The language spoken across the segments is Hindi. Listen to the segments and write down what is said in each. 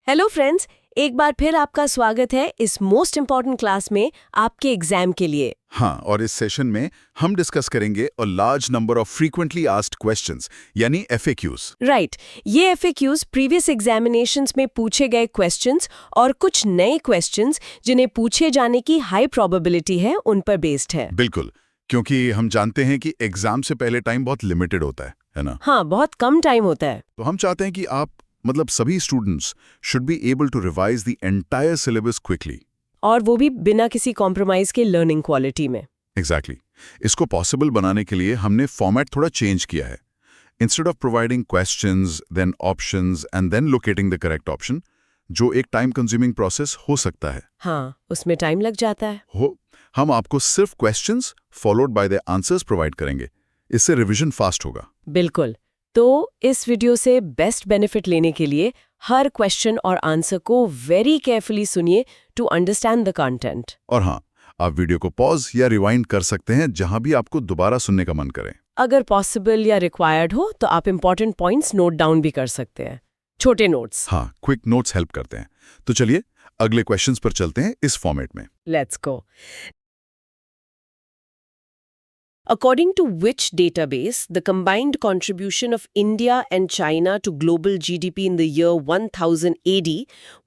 हेलो फ्रेंड्स, एक बार फिर आपका स्वागत है इस मोस्ट इम्पॉर्टेंट क्लास में आपके एग्जाम के लिए। हाँ, और इस सेशन में हम डिस्कस करेंगे a large number of frequently asked questions यानी एफएक्यूज। राइट, ये एफएक्यूज प्रीवियस एग्जामिनेशंस में पूछे गए क्वेश्चंस और कुछ नए क्वेश्चंस जिन्हें पूछे जाने की हाई प्रोबेबिलिटी है उन पर बेस्ड है। बिल्कुल, क्योंकि हम जानते हैं कि एग्जाम से पहले टाइम बहुत लिमिटेड होता है ना? हाँ, बहुत कम टाइम होता है। तो हम चाहते हैं कि आप सभी students should be able to revise the entire syllabus quickly. और वो भी बिना किसी कॉम्प्रोमाइज के लर्निंग क्वालिटी में। एग्जैक्टली। इसको पॉसिबल बनाने के लिए हमने फॉर्मेट थोड़ा चेंज किया है। Instead of providing questions, then options and then locating the correct option, जो एक टाइम कंज्यूमिंग प्रोसेस हो सकता है, हाँ, उसमें टाइम लग जाता है। हम आपको सिर्फ questions followed by the answers provide करेंगे। इससे रिवीजन फास्ट होगा। बिल्कुल। तो इस वीडियो से बेस्ट बेनिफिट लेने के लिए हर क्वेश्चन और आंसर को वेरी केयरफुली सुनिए टू अंडरस्टैंड द कंटेंट। और हाँ, आप वीडियो को पॉज या रिवाइंड कर सकते हैं जहां भी आपको दोबारा सुनने का मन करे। अगर पॉसिबल या रिक्वायर्ड हो तो आप इंपॉर्टेंट पॉइंट्स नोट डाउन भी कर सकते हैं, छोटे नोट्स। हाँ, क्विक नोट्स हेल्प करते हैं। तो चलिए अगले क्वेश्चंस पर चलते हैं इस फॉर्मेट में। Let's go. According to which database, the combined contribution of India and China to global GDP in the year 1000 AD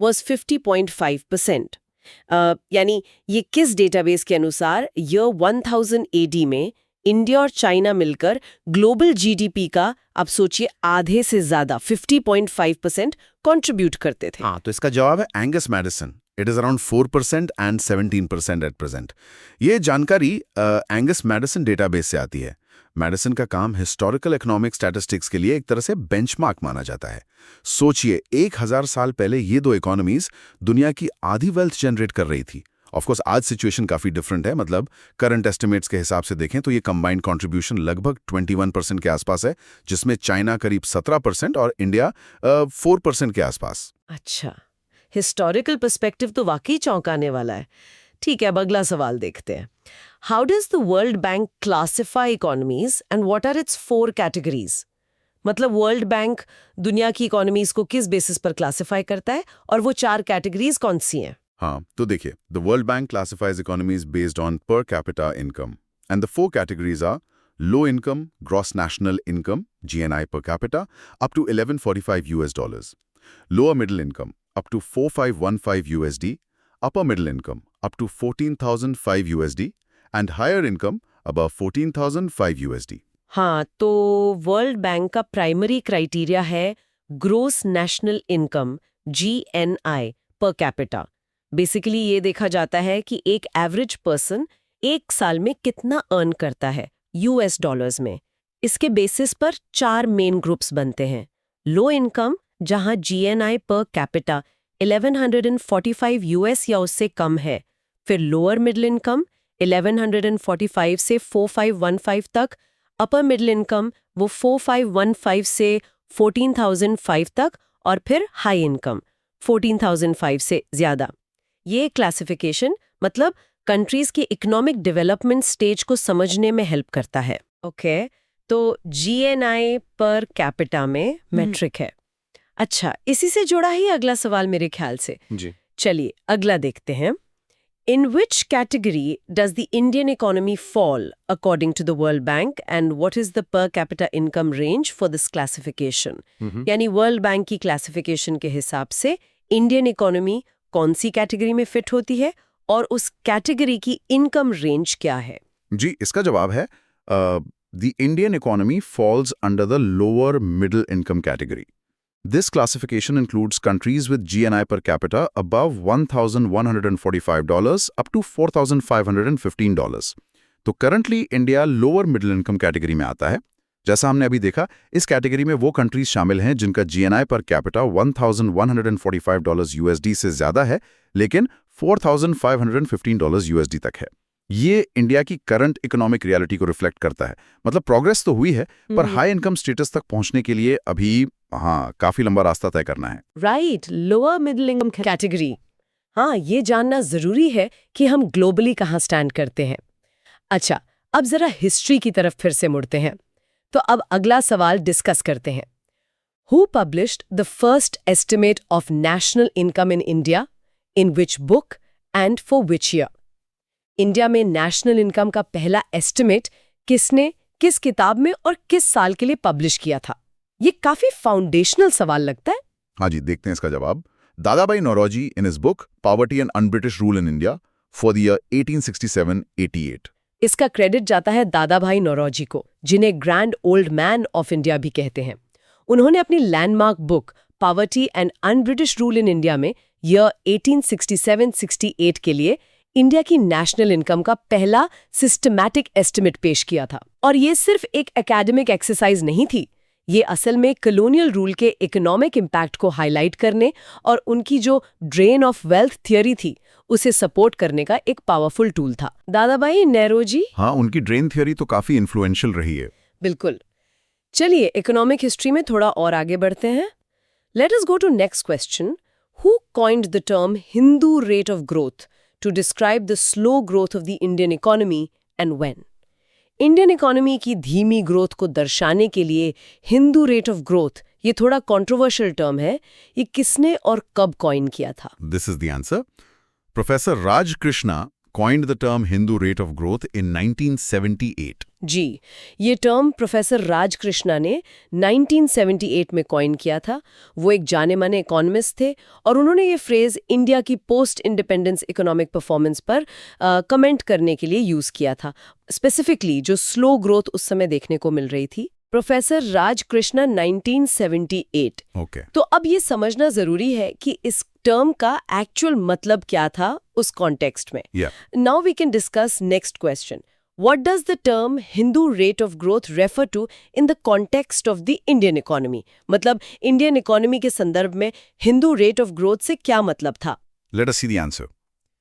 was 50.5%? यानी ये किस डेटाबेस के अनुसार ईयर 1000 AD में इंडिया और चाइना मिलकर ग्लोबल जीडीपी का, आप सोचिए, आधे से ज्यादा 50.5% कंट्रीब्यूट करते थे? हाँ, तो इसका जवाब है Angus Maddison. It is around 4% and 17% at present. ये जानकारी एंगस मैडिसन डेटाबेस से आती है। मैडिसन का काम हिस्टोरिकल इकोनॉमिक स्टैटिस्टिक्स के लिए एक तरह से बेंचमार्क माना जाता है। सोचिए, 1000 साल पहले ये दो इकोनॉमीज दुनिया की आधी वेल्थ जनरेट कर रही थी। ऑफकोर्स आज सिचुएशन काफी डिफरेंट है। करंट एस्टिमेट्स के हिसाब से देखें तो ये कंबाइंड कंट्रीब्यूशन लगभग 21% के आसपास है, जिसमें चाइना करीब 17% और इंडिया 4% के आसपास। अच्छा, हिस्टोरिकल पर्सपेक्टिव तो वाकई चौंकाने वाला है। ठीक है, अब अगला सवाल देखते हैं। How does the World Bank classify economies and what are its 4 categories? World Bank दुनिया की इकोनॉमीज को किस बेसिस पर क्लासिफाई करता है और वो 4 कैटेगरीज कौन सी हैं? हाँ, तो देखिए, the World Bank classifies economies based on per capita income and the 4 categories are low income gross national income GNI per capita up to $1145, lower middle income up to $4515 USD, upper middle income up to $14,005 USD, and higher income above $14,005 USD. हाँ, तो वर्ल्ड बैंक का प्राइमरी क्राइटेरिया है gross national income GNI per capita. Basically ये देखा जाता है कि एक एवरेज पर्सन एक साल में कितना अर्न करता है US डॉलर्स में। इसके बेसिस पर 4 मेन ग्रुप्स बनते हैं। लो इनकम, जहां GNI पर कैपिटा 1145 US या उससे कम है। फिर लोअर मिडिल इनकम 1145 से 4515 तक, अपर मिडिल इनकम वो 4515 से 14005 तक, और फिर हाई इनकम 14005 से ज्यादा। ये क्लासिफिकेशन कंट्रीज के इकोनॉमिक डेवलपमेंट स्टेज को समझने में हेल्प करता है। ओके, तो GNI पर कैपिटा में मेट्रिक है। अच्छा, इसी से जुड़ा ही अगला सवाल मेरे ख्याल से। जी, चलिए अगला देखते हैं। In which category does the Indian economy fall according to the World Bank, and what is the per capita income range for this classification? यानी वर्ल्ड बैंक की क्लासिफिकेशन के हिसाब से इंडियन इकोनॉमी कौन सी कैटेगरी में फिट होती है और उस कैटेगरी की इनकम रेंज क्या है? जी, इसका जवाब है the Indian economy falls under the lower middle income category. This classification includes countries with GNI per capita above $1,145 up to $4,515. तो currently India lower middle income category में आता है। जैसा हमने अभी देखा, इस कैटेगरी में वो कंट्रीज शामिल हैं जिनका GNI पर कैपिटा $1,145 USD से ज्यादा है, लेकिन $4,515 USD तक है। ये इंडिया की करंट इकोनॉमिक रियलिटी को रिफ्लेक्ट करता है। प्रोग्रेस तो हुई है, पर हाई इनकम स्टेटस तक पहुंचने के लिए अभी काफी लंबा रास्ता तय करना है। Right, lower middle income category. हाँ, ये जानना जरूरी है कि हम ग्लोबली कहाँ स्टैंड करते हैं। अच्छा, अब जरा हिस्ट्री की तरफ फिर से मुड़ते हैं। तो अब अगला सवाल डिस्कस करते हैं। Who published the first estimate of national income in India, in which book and for which year? India में नेशनल इनकम का पहला एस्टिमेट किसने, किस किताब में और किस साल के लिए पब्लिश किया था? ये काफी फाउंडेशनल सवाल लगता है। हाँ जी, देखते हैं इसका जवाब। Dadabhai Naoroji in his book poverty and unBritish rule in India for the year 1867-88। इसका क्रेडिट जाता है दादाभाई नौरोजी को, जिन्हें grand old man of India भी कहते हैं। उन्होंने अपनी landmark book poverty and unBritish rule in India में ईयर 1867-68 के लिए इंडिया की नेशनल इनकम का पहला सिस्टमैटिक एस्टिमेट पेश किया था। और ये सिर्फ एक एकेडमिक एक्सरसाइज नहीं थी, ये असल में कॉलोनियल रूल के इकोनॉमिक इम्पैक्ट को हाईलाइट करने और उनकी जो ड्रेन ऑफ वेल्थ थियोरी थी उसे सपोर्ट करने का एक पावरफुल टूल था। दादाभाई नौरोजी, हाँ, उनकी ड्रेन थियोरी तो काफी इन्फ्लुएंशियल रही है। बिल्कुल। चलिए इकोनॉमिक हिस्ट्री में थोड़ा और आगे बढ़ते हैं। Let us go to next question. Who coined the term Hindu rate of growth to describe the slow growth of the Indian economy and when? Indian economy की धीमी ग्रोथ को दर्शाने के लिए हिंदू रेट ऑफ ग्रोथ, ये थोड़ा कंट्रोवर्शियल टर्म है, ये किसने और कब कॉइन किया था? This is the answer. Professor Raj Krishna coined the term Hindu rate of growth in 1978. जी, ये टर्म प्रोफेसर राज कृष्णा ने 1978 में कॉइन किया था। वो एक जाने माने इकोनॉमिस्ट थे और उन्होंने ये फ्रेज इंडिया की पोस्ट इंडिपेंडेंस इकोनॉमिक परफॉर्मेंस पर कमेंट करने के लिए यूज किया था, स्पेसिफिकली जो स्लो ग्रोथ उस समय देखने को मिल रही थी। प्रोफेसर राज कृष्णा 1978। Okay. तो अब ये समझना जरूरी है कि इस टर्म का एक्चुअल मतलब क्या था उस कॉन्टेक्स्ट में। Yeah. Now we can discuss next question. What does the term Hindu rate of growth refer to in the context of the Indian economy? मतलब इंडियन इकोनॉमी के संदर्भ में हिंदू रेट ऑफ ग्रोथ से क्या मतलब था? Let us see the answer.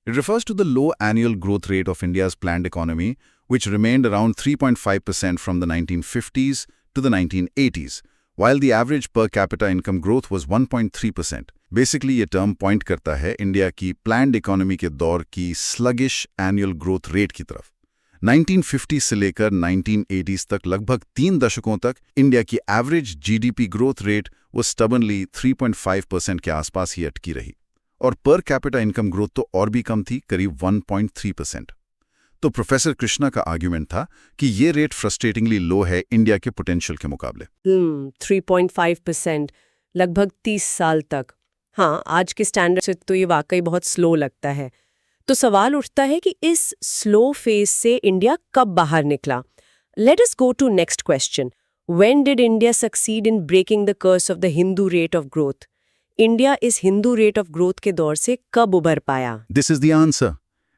It refers to the low annual growth rate of India's planned economy, which remained around 3.5% from the 1950s to the 1980s, while the average per capita income growth was 1.3%. Basically, ये term point करता है इंडिया की planned economy के दौर की sluggish annual growth rate की तरफ। 1950 से लेकर 1980s तक लगभग 3 दशकों तक इंडिया की एवरेज जीडीपी ग्रोथ रेट वो स्टबनली 3.5% के आसपास ही अटकी रही और पर कैपिटा इनकम ग्रोथ तो और भी कम थी, करीब 1.3%। तो प्रोफेसर कृष्णा का आर्ग्यूमेंट था कि ये रेट फ्रस्ट्रेटिंगली लो है इंडिया के पोटेंशियल के मुकाबले। 3.5% लगभग 30 साल तक। हाँ, आज के स्टैंडर्ड से तो ये वाकई बहुत स्लो लगता है। तो सवाल उठता है कि इस स्लो फेज से इंडिया कब बाहर निकला? Let us go to next question. When did India succeed in breaking the curse of the Hindu rate of growth? India इस हिंदू रेट ऑफ ग्रोथ के दौर से कब उबर पाया? This is the answer.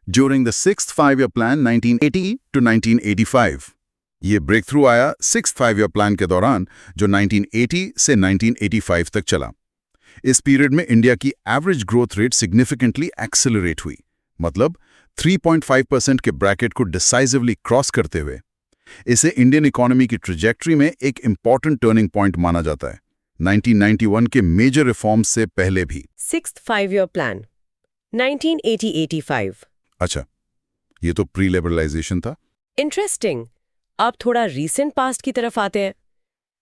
During the 6th 5-year plan 1980 to 1985। ये ब्रेक थ्रू आया 6th 5-year प्लान के दौरान, जो 1980 से 1985 तक चला। इस पीरियड में इंडिया की average growth rate significantly accelerate हुई, मतलब 3.5% के ब्रैकेट को डिसाइसिवली क्रॉस करते हुए। इसे इंडियन इकोनॉमी की ट्रेजेक्टरी में एक इंपॉर्टेंट टर्निंग पॉइंट माना जाता है, 1991 के मेजर रिफॉर्म्स से पहले भी। 6th 5-year plan 1980-85। अच्छा, ये तो प्री लिबरलाइजेशन था। इंटरेस्टिंग। अब थोड़ा रीसेंट पास्ट की तरफ आते हैं।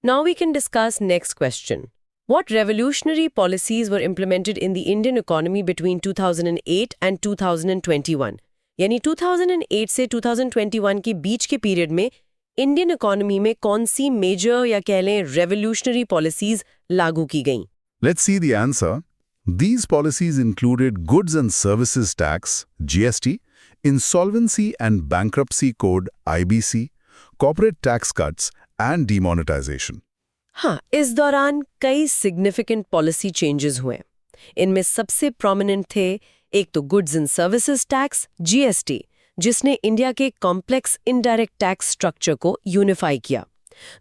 Now we can discuss next question. What revolutionary policies were implemented in the Indian economy between 2008 and 2021? यानी 2008 से 2021 के बीच के पीरियड में इंडियन इकोनॉमी में कौन सी मेजर या कह लें रेवोल्यूशनरी पॉलिसीज लागू की गईं? Let's see the answer. These policies included Goods and Services Tax, GST, Insolvency and Bankruptcy Code, IBC, Corporate Tax Cuts, and Demonetization. हाँ, इस दौरान कई सिग्निफिकेंट पॉलिसी चेंजेस हुए। इनमें सबसे प्रोमिनेंट थे एक तो goods and services tax, GST, जिसने इंडिया के कॉम्प्लेक्स इनडायरेक्ट टैक्स स्ट्रक्चर को यूनिफाई किया।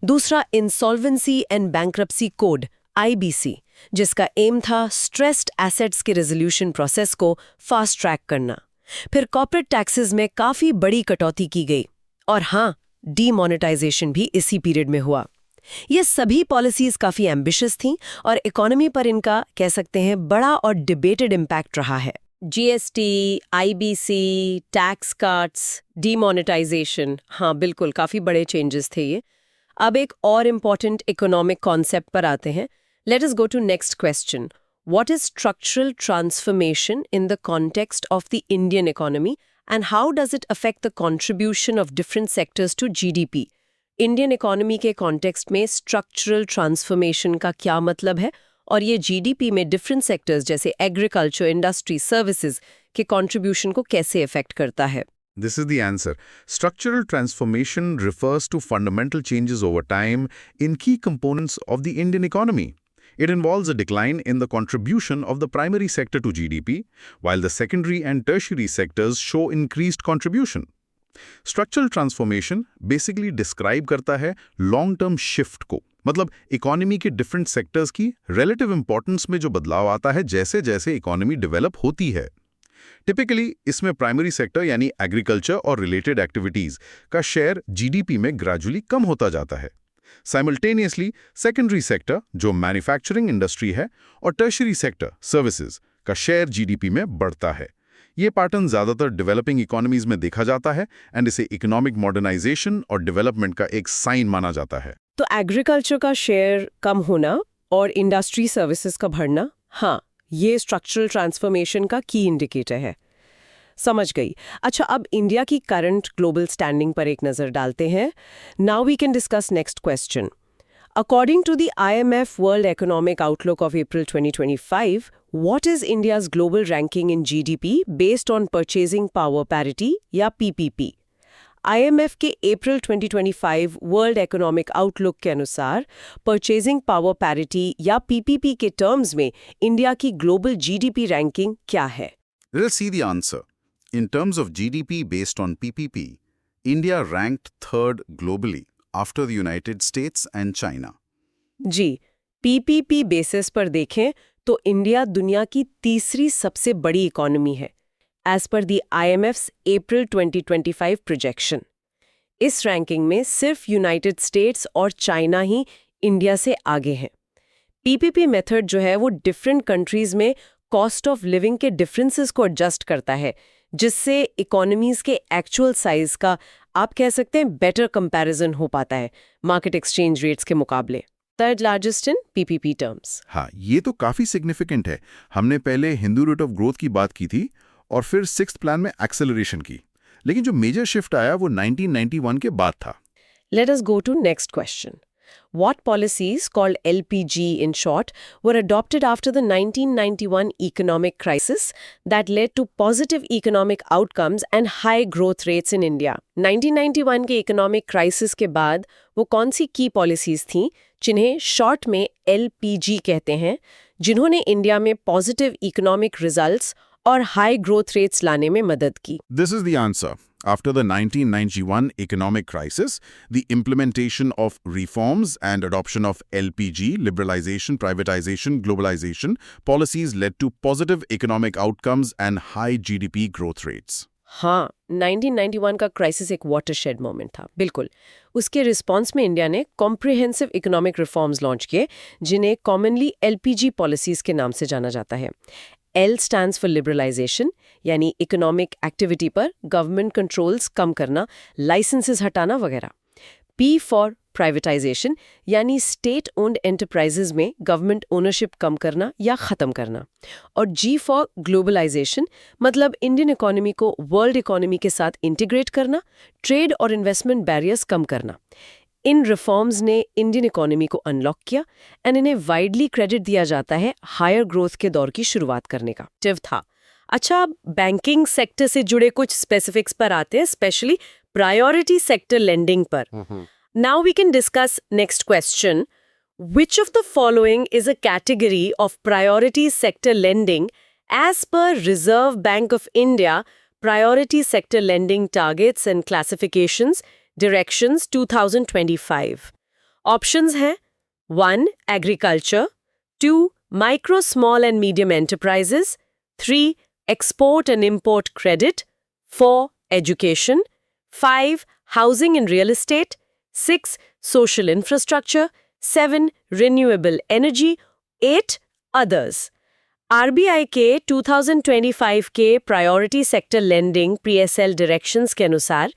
दूसरा insolvency and bankruptcy code, IBC, जिसका एम था स्ट्रेस्ड एसेट्स के रेजोल्यूशन प्रोसेस को फास्ट ट्रैक करना। फिर कॉर्पोरेट टैक्सेस में काफी बड़ी कटौती की गई और हाँ, डीमोनेटाइजेशन भी इसी पीरियड में हुआ। ये सभी पॉलिसीज काफी एम्बिशियस थीं और इकोनॉमी पर इनका कह सकते हैं बड़ा और डिबेटेड इम्पैक्ट रहा है। GST, IBC, tax cuts, demonetisation, हाँ बिल्कुल काफी बड़े चेंजेस थे ये। अब एक और इम्पॉर्टेंट इकोनॉमिक कॉन्सेप्ट पर आते हैं। Let us go to next question. What is structural transformation in the context of the Indian economy and how does it affect the contribution of different sectors to GDP? Indian economy के context में structural transformation का क्या मतलब है और ये GDP में different sectors जैसे agriculture, industry, services के contribution को कैसे affect करता है? This is the answer. Structural transformation refers to fundamental changes over time in key components of the Indian economy. It involves a decline in the contribution of the primary sector to GDP, while the secondary and tertiary sectors show increased contribution. Structural transformation basically describe करता है long-term shift को, मतलब इकोनॉमी के different sectors की relative importance में जो बदलाव आता है जैसे जैसे इकोनॉमी डेवलप होती है. टिपिकली इसमें प्राइमरी सेक्टर यानी एग्रीकल्चर और रिलेटेड एक्टिविटीज का शेयर जीडीपी में ग्रेजुअली कम होता जाता है. साइमल्टेनियसली सेकेंडरी सेक्टर जो मैन्युफैक्चरिंग इंडस्ट्री है और टर्शरी सेक्टर सर्विसेज का शेयर जीडीपी में बढ़ता है. ये पैटर्न ज्यादातर डेवलपिंग इकोनॉमीज में देखा जाता है एंड इसे इकोनॉमिक मॉडर्नाइजेशन और डेवलपमेंट का एक साइन माना जाता है. तो एग्रीकल्चर का शेयर कम होना और इंडस्ट्री सर्विसेज का बढ़ना, हाँ, ये स्ट्रक्चरल ट्रांसफॉर्मेशन का की इंडिकेटर है. समझ गई. अच्छा, अब इंडिया की करंट ग्लोबल स्टैंडिंग पर एक नज़र डालते हैं. Now we can discuss next question. According to the IMF World Economic Outlook of April 2025, what is India's global ranking in GDP based on purchasing power parity या PPP? IMF के अप्रैल 2025 वर्ल्ड इकोनॉमिक आउटलुक के अनुसार परचेजिंग पावर पैरिटी या PPP के टर्म्स में इंडिया की ग्लोबल जीडीपी रैंकिंग क्या है? Let's see the answer. In terms of GDP based on PPP, India ranked third globally after the United States and China. जी, PPP बेसिस पर देखें तो इंडिया दुनिया की तीसरी सबसे बड़ी इकोनॉमी है as per the IMF's April 2025 projection. इस रैंकिंग में सिर्फ यूनाइटेड स्टेट्स और चाइना ही इंडिया से आगे हैं. PPP मेथड जो है वो डिफरेंट कंट्रीज में कॉस्ट ऑफ लिविंग के डिफरेंसेस को एडजस्ट करता है, जिससे इकोनॉमीज के एक्चुअल साइज का आप कह सकते हैं बेटर कंपैरिजन हो पाता है मार्केट एक्सचेंज रेट्स के मुकाबले. Third largest in PPP terms. हाँ, ये तो काफी सिग्निफिकेंट है. हमने पहले हिंदू रेट ऑफ ग्रोथ की बात की थी और फिर सिक्स्थ प्लान में एक्सेलरेशन की, लेकिन जो मेजर शिफ्ट आया वो 1991 के बाद था. Let us go to next question. What policies, called LPG in short, were adopted after the 1991 economic crisis that led to positive economic outcomes and high growth rates in India? 1991 के economic crisis के बाद वो कौन सी key policies थीं जिन्हें short में LPG कहते हैं, जिन्होंने इंडिया में positive economic results और high growth rates लाने में मदद की? This is the answer. After the 1991 economic crisis, the implementation of reforms and adoption of LPG, liberalization, privatization, globalization policies led to positive economic outcomes and high GDP growth rates. हाँ, 1991 का क्राइसिस एक वाटरशेड मोमेंट था, बिल्कुल. उसके रिस्पॉन्स में इंडिया ने कॉम्प्रिहेंसिव इकोनॉमिक रिफॉर्म्स लॉन्च किए, जिन्हें कॉमनली LPG पॉलिसीज के नाम से जाना जाता है. L stands for liberalization, यानी इकोनॉमिक एक्टिविटी पर गवर्नमेंट कंट्रोल्स कम करना, लाइसेंसेस हटाना वगैरह. P for privatization, यानी स्टेट ओन्ड एंटरप्राइजेज में गवर्नमेंट ओनरशिप कम करना या खत्म करना. और G for ग्लोबलाइजेशन, मतलब इंडियन इकोनॉमी को वर्ल्ड इकोनॉमी के साथ इंटीग्रेट करना, ट्रेड और इन्वेस्टमेंट बैरियर्स कम करना. इन रिफॉर्म्स ने इंडियन इकोनॉमी को अनलॉक किया एंड इन्हें वाइडली क्रेडिट दिया जाता है हायर ग्रोथ के दौर की शुरुआत करने का. था. अच्छा, बैंकिंग सेक्टर से जुड़े कुछ स्पेसिफिक्स पर आते हैं, स्पेशली प्रायोरिटी सेक्टर लेंडिंग पर. Now we can discuss next question. Which of the following is a category of priority sector lending as per Reserve Bank of India priority sector lending targets and classifications Directions 2025. Options हैं 1. Agriculture, 2. Micro, small and medium enterprises, 3. Export and import credit, 4. Education, 5. Housing and real estate, 6. Social infrastructure, 7. Renewable energy, 8. Others. RBI के 2025 के Priority Sector Lending PSL Directions के अनुसार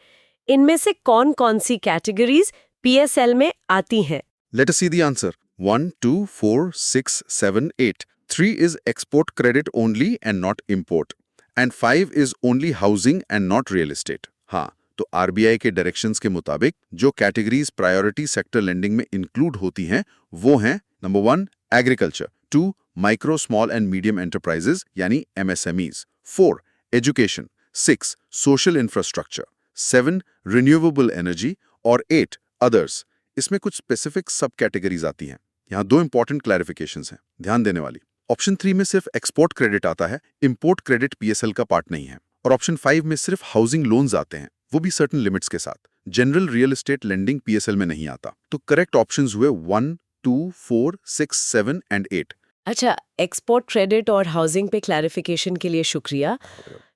इनमें से कौन-कौन सी कैटेगरीज PSL में आती हैं? Let us see the answer. 1, 2, 4, 6, 7, 8. 3 is export credit only and not import. And 5 is only housing and not real estate. हाँ, तो आरबीआई के डायरेक्शंस के मुताबिक जो कैटेगरीज प्रायोरिटी सेक्टर लेंडिंग में इंक्लूड होती हैं वो हैं नंबर 1 agriculture, 2 micro small and medium enterprises यानी MSMEs, 4 education, 6 social infrastructure, 7 renewable energy और 8 अदर्स। इसमें कुछ स्पेसिफिक सब कैटेगरीज आती हैं। यहाँ 2 इंपॉर्टेंट क्लैरिफिकेशंस हैं ध्यान देने वाली। ऑप्शन 3 में सिर्फ एक्सपोर्ट क्रेडिट आता है, इंपोर्ट क्रेडिट पीएसएल का पार्ट नहीं है। और ऑप्शन 5 में सिर्फ हाउसिंग लोन्स आते हैं, वो भी सर्टेन लिमिट्स के साथ। General real estate lending PSL में नहीं आता। तो करेक्ट ऑप्शंस हुए 1, 2, 4, 6, 7 एंड 8। अच्छा, एक्सपोर्ट क्रेडिट और हाउसिंग पे क्लैरिफिकेशन के लिए शुक्रिया।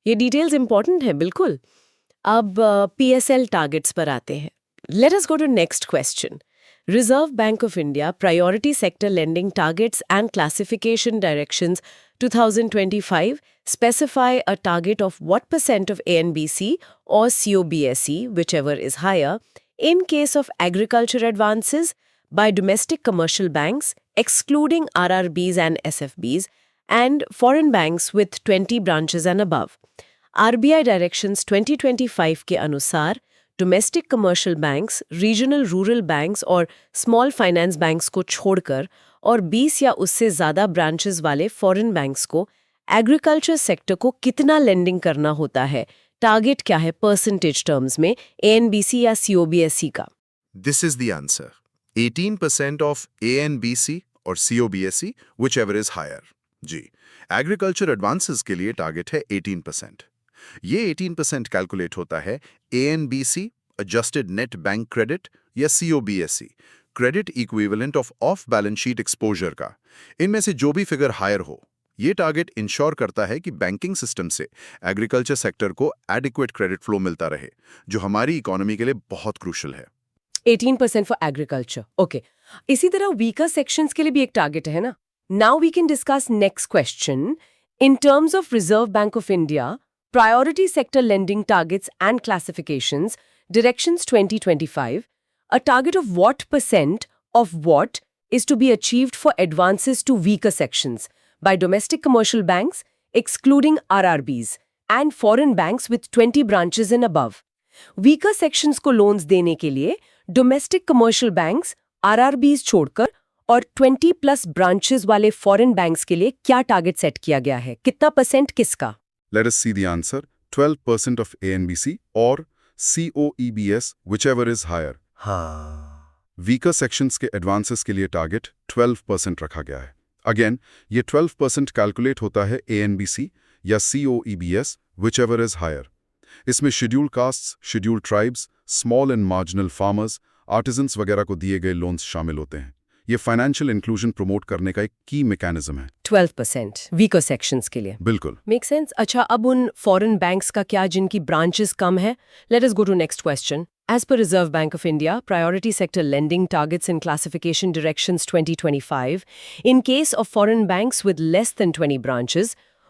ये डिटेल्स इंपॉर्टेंट है बिल्कुल। अब पीएसएल टारगेट्स पर आते हैं। Let us go to next question. Reserve Bank of India Priority Sector Lending Targets and Classification Directions 2025 specify a target of what % of ANBC or COBSE, whichever is higher, in case of agriculture advances by domestic commercial banks, excluding RRBs and SFBs, and foreign banks with 20 branches and above. RBI Directions 2025 के अनुसार domestic commercial banks, regional rural banks और स्मॉल फाइनेंस बैंक्स को छोड़कर और 20 या उससे ज़्यादा ब्रांचेस वाले फॉरेन बैंक्स को एग्रीकल्चर सेक्टर को कितना लेंडिंग करना होता है? टारगेट क्या है परसेंटेज टर्म्स में एएनबीसी या सीओबीएसई का? This is the answer. 18% of ANBC और COBSE, whichever is higher. जी, एग्रीकल्चर एडवांसेस के लिए टारगेट है 18%। ये 18% कैलकुलेट होता है ANBC, adjusted net bank credit, या COBSE, credit equivalent of balance sheet exposure का। इनमें से जो भी फिगर हायर हो, ये टारगेट इंश्योर करता है कि बैंकिंग सिस्टम से एग्रीकल्चर सेक्टर को एडिक्वेट क्रेडिट फ्लो मिलता रहे, जो हमारी इकोनॉमी के लिए बहुत क्रूशल है। 18% फॉर एग्रीकल्चर, ओके। इसी तरह वीकर सेक्शंस के लिए भी एक टारगेट है ना। Now we can discuss next question. In terms of Reserve Bank of India Priority Sector Lending Targets and Classifications, Directions 2025, a target of what % of what is to be achieved for advances to weaker sections by domestic commercial banks, excluding RRBs, and foreign banks with 20 branches and above. Weaker sections को loans देने के लिए domestic commercial banks, RRBs छोड़कर और 20+ branches वाले foreign banks के लिए क्या target set किया गया है? कितना % किसका? Let us see the answer. 12% of ANBC or COEBS, whichever is higher. हाँ। Weaker sections के advances के लिए target 12% रखा गया है। Again, ये 12% calculate होता है ANBC या COEBS, whichever is higher. इसमें scheduled castes, scheduled tribes, small and marginal farmers, artisans वगैरह को दिए गए loans शामिल होते हैं। ये फाइनेंशियल इंक्लूजन प्रमोट करने का एक की मैकेनिज्म है। 12% वीकर सेक्शंस के लिए बिल्कुल मेक सेंस। अच्छा, अब उन फॉरेन बैंक्स का क्या जिनकी ब्रांचेस कम है? Let us go to next question. As per Reserve Bank of India, Priority Sector Lending Targets and Classification Directions 2025, in case of foreign banks with less than 20 branches,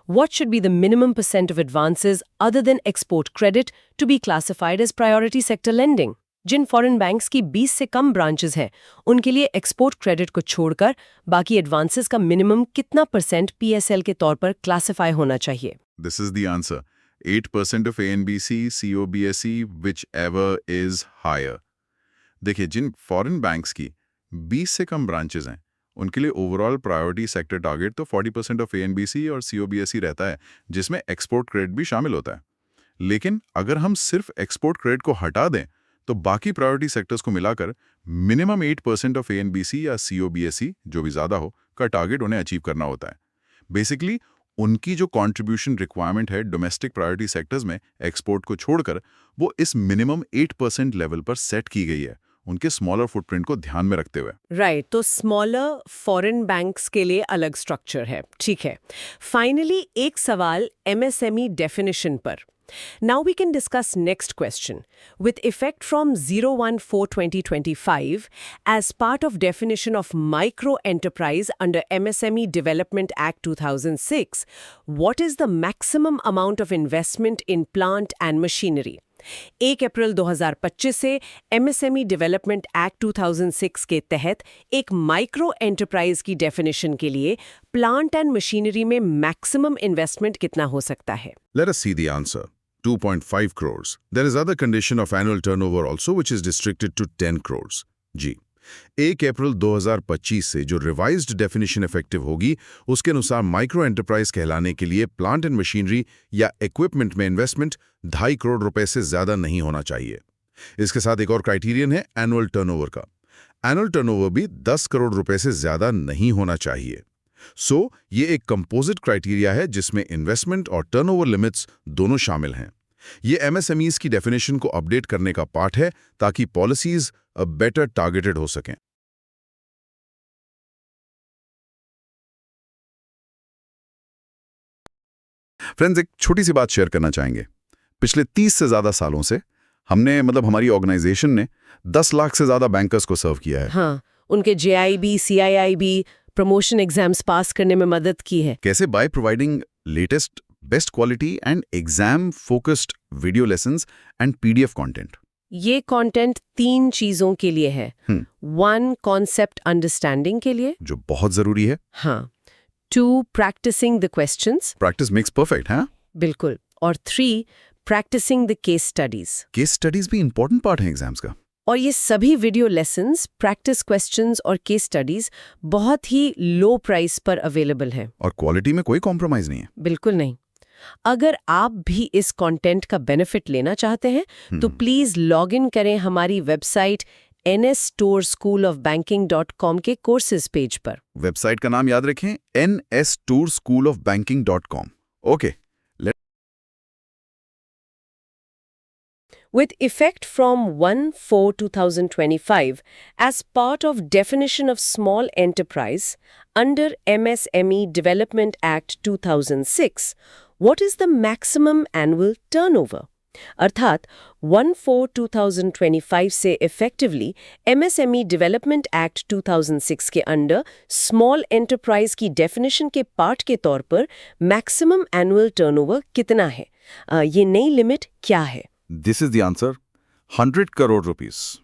what should be the minimum % of advances other than export credit to be classified as priority sector lending? Jin foreign banks की 20 से कम ब्रांचेस हैं, उनके लिए एक्सपोर्ट क्रेडिट को छोड़कर बाकी एडवांसेस का मिनिमम कितना % पीएसएल के तौर पर क्लासिफाई होना चाहिए? This is the answer. 8% of ANBC, COBSE, whichever is higher. देखिए, जिन फॉरेन बैंक्स की 20 से कम ब्रांचेस हैं, उनके लिए ओवरऑल प्रायोरिटी सेक्टर टारगेट तो 40% ऑफ ANBC और COBSE रहता है, जिसमें एक्सपोर्ट क्रेडिट भी शामिल होता है। लेकिन अगर हम सिर्फ एक्सपोर्ट क्रेडिट को हटा दें, तो बाकी प्रायोरिटी सेक्टर्स को मिलाकर मिनिमम 8% ऑफ ANBC या COBSE, जो भी ज़्यादा हो, का टारगेट उन्हें अचीव करना होता है। बेसिकली उनकी जो कंट्रीब्यूशन रिक्वायरमेंट है डोमेस्टिक प्रायोरिटी सेक्टर्स में एक्सपोर्ट को छोड़कर, वो इस मिनिमम 8% लेवल पर सेट की गई है, उनके स्मॉलर फुटप्रिंट को ध्यान में रखते हुए। राइट, तो स्मॉलर फॉरेन बैंक्स के लिए अलग स्ट्रक्चर है। ठीक है। फाइनली एक सवाल MSME डेफिनेशन पर। Now we can discuss next question. With effect from 01/4/2025, as part of definition of micro enterprise under MSME Development Act 2006, what is the maximum amount of investment in plant and machinery? 1 अप्रैल 2025 से एमएसएमई डेवलपमेंट एक्ट 2006 के तहत एक माइक्रो एंटरप्राइज की डेफिनेशन के लिए प्लांट एंड मशीनरी में मैक्सिमम इन्वेस्टमेंट कितना हो सकता है? Let us see the answer. 2.5 crores. There is other condition of annual turnover also which is restricted to 10 crores. जी 1 अप्रैल 2025 से जो रिवाइज्ड डेफिनेशन इफेक्टिव होगी उसके अनुसार माइक्रो एंटरप्राइज कहलाने के लिए प्लांट एंड मशीनरी या इक्विपमेंट में इन्वेस्टमेंट 2.5 करोड़ रुपए से ज्यादा नहीं होना चाहिए। इसके साथ एक और क्राइटेरियन है एनुअल टर्नओवर का। एनुअल टर्नओवर भी 10 करोड़ रुपए से ज्यादा नहीं होना चाहिए। सो ये एक कंपोजिट क्राइटेरिया है जिसमें इन्वेस्टमेंट और टर्नओवर लिमिट्स दोनों शामिल हैं। ये एमएसएमईज की डेफिनेशन को अपडेट करने का पार्ट है ताकि पॉलिसीज बेटर टारगेटेड हो सकें। फ्रेंड्स, एक छोटी सी बात शेयर करना चाहेंगे। पिछले 30 से ज्यादा सालों से हमने हमारी ऑर्गेनाइजेशन ने 10 लाख से ज्यादा बैंकर्स को सर्व किया है। हाँ, उनके जेआईबी, सीआईआईबी, प्रमोशन एग्जाम्स पास करने में मदद की है। कैसे? By providing latest best quality and exam focused video lessons and PDF content. ये कंटेंट 3 चीजों के लिए है। 1 कॉन्सेप्ट अंडरस्टैंडिंग के लिए, जो बहुत जरूरी है। हाँ। 2 practising the questions, practice makes perfect, हाँ? बिल्कुल। और 3 practising the case studies. Case studies भी इंपॉर्टेंट पार्ट है एग्जाम्स का। और ये सभी वीडियो लेसन्स, प्रैक्टिस क्वेश्चंस और केस स्टडीज बहुत ही लो प्राइस पर अवेलेबल है। और क्वालिटी में कोई कॉम्प्रोमाइज नहीं है। बिल्कुल नहीं। अगर आप भी इस कंटेंट का बेनिफिट लेना चाहते हैं तो प्लीज लॉग इन करें हमारी वेबसाइट nstourschoolofbanking.com के कोर्सेज पेज पर। वेबसाइट का नाम याद रखें, nstourschoolofbanking.com। Okay. With effect from 1/4/2025, as part of definition of small enterprise under MSME Development Act 2006, what is the maximum annual turnover? अर्थात 1/4/2025 से effectively MSME Development Act 2006 के अंडर small enterprise की definition के पार्ट के तौर पर maximum annual turnover कितना है? ये नई लिमिट क्या है? This is the answer, 100 crore rupees,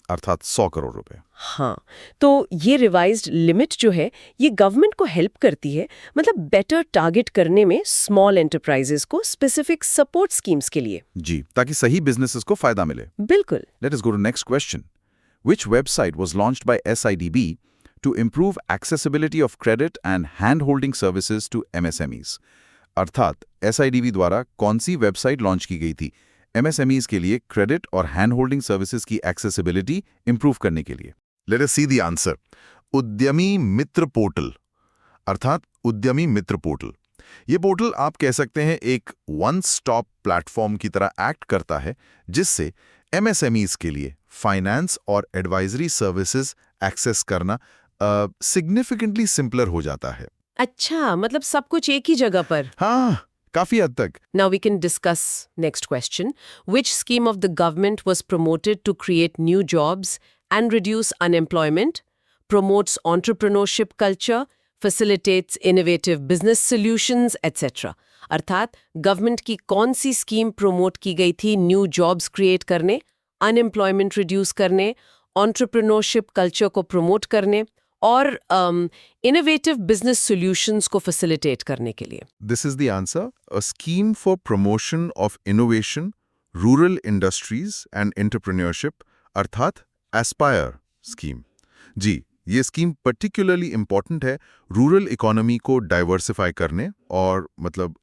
अर्थात 100 करोड़ रुपए। हाँ, तो ये रिवाइज्ड लिमिट जो है ये गवर्नमेंट को हेल्प करती है, मतलब बेटर टारगेट करने में स्मॉल एंटरप्राइजेस को स्पेसिफिक सपोर्ट स्कीम्स के लिए। जी, ताकि सही बिजनेसेस को फायदा मिले। बिल्कुल। Let us go to next question. Which website was launched by SIDB to improve accessibility of credit and hand holding services to MSMEs? अर्थात SIDB द्वारा कौन सी वेबसाइट लॉन्च की गई थी MSMEs के लिए क्रेडिट और हैंड होल्डिंग सर्विसेज की एक्सेसिबिलिटी इंप्रूव करने के लिए? Late us see the answer. उद्यमी मित्र पोर्टल, अर्थात उद्यमी मित्र पोर्टल। ये पोर्टल आप कह सकते हैं एक वन स्टॉप प्लेटफॉर्म की तरह एक्ट करता है, जिससे MSMEs के लिए फाइनेंस और एडवाइजरी सर्विसेज एक्सेस करना सिग्निफिकेंटली सिंपलर हो जाता है। अच्छा, मतलब सब कुछ एक ही जगह पर। हाँ, काफी हद तक। Now we can discuss next question. Which scheme of the government was promoted to create new jobs and reduce unemployment, promotes entrepreneurship culture, facilitates innovative business solutions, etc. अर्थात गवर्नमेंट की कौन सी स्कीम प्रमोट की गई थी न्यू जॉब्स क्रिएट करने, अनएम्प्लॉयमेंट रिड्यूस करने, एंटरप्रेन्योरशिप कल्चर को प्रमोट करने और इनोवेटिव बिजनेस सॉल्यूशंस को फैसिलिटेट करने के लिए? This is the answer, a scheme for promotion of innovation, rural industries and entrepreneurship, अर्थात एस्पायर स्कीम। जी, ये स्कीम पर्टिकुलरली इंपॉर्टेंट है रूरल इकोनॉमी को डाइवर्सिफाई करने और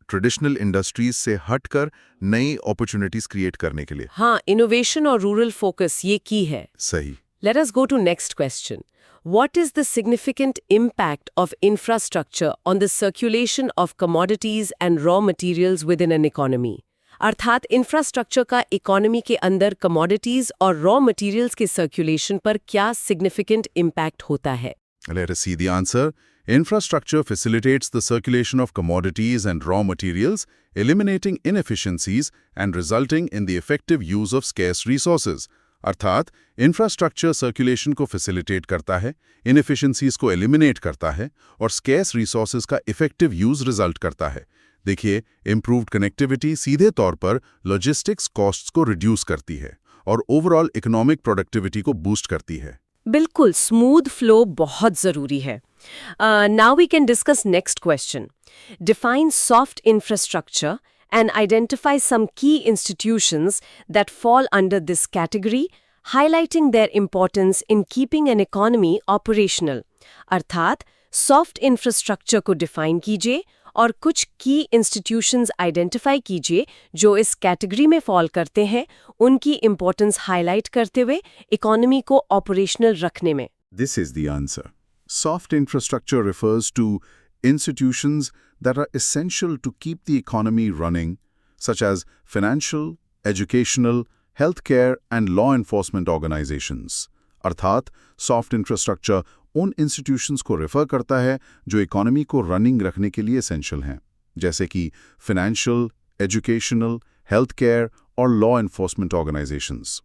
ट्रेडिशनल इंडस्ट्रीज से हटकर नई अपॉर्चुनिटीज क्रिएट करने के लिए। हाँ, इनोवेशन और रूरल फोकस ये की है। सही। Let us go to next question. What is the significant impact of infrastructure on the circulation of commodities and raw materials within an economy? अर्थात इंफ्रास्ट्रक्चर का इकोनॉमी के अंदर कमोडिटीज और रॉ मटेरियल्स के सर्कुलेशन पर क्या सिग्निफिकेंट इम्पैक्ट होता है? Let us see the answer. Infrastructure facilitates the circulation of commodities and raw materials, eliminating inefficiencies and resulting in the effective use of scarce resources. अर्थात इंफ्रास्ट्रक्चर सर्कुलेशन को फैसिलिटेट करता है, इनएफिशिएंसीज को एलिमिनेट करता है और स्केर्स रिसोर्सेज का इफेक्टिव यूज रिजल्ट करता है, देखिए, इम्प्रूव्ड कनेक्टिविटी सीधे तौर पर लॉजिस्टिक्स कॉस्ट्स को रिड्यूस करती है और ओवरऑल इकोनॉमिक प्रोडक्टिविटी को बूस्ट करती है। बिल्कुल, स्मूथ फ्लो बहुत जरूरी है। Now we can discuss next question. Define soft infrastructure and identify some key institutions that fall under this category, highlighting their importance in keeping an economy operational. अर्थात सॉफ्ट इंफ्रास्ट्रक्चर को डिफाइन कीजिए और कुछ की इंस्टीट्यूशंस आइडेंटिफाई कीजिए जो इस कैटेगरी में फॉल करते हैं, उनकी इंपॉर्टेंस हाईलाइट करते हुए इकोनॉमी को ऑपरेशनल रखने में। This is the answer. Soft infrastructure refers to institutions that are essential to keep the economy running, such as financial, educational, healthcare, and law enforcement organizations. अर्थात सॉफ्ट इंफ्रास्ट्रक्चर उन इंस्टीट्यूशंस को रेफर करता है जो इकोनॉमी को रनिंग रखने के लिए एसेंशियल हैं, जैसे कि फाइनेंशियल, एजुकेशनल, हेल्थ केयर और लॉ एनफोर्समेंट ऑर्गेनाइजेशंस।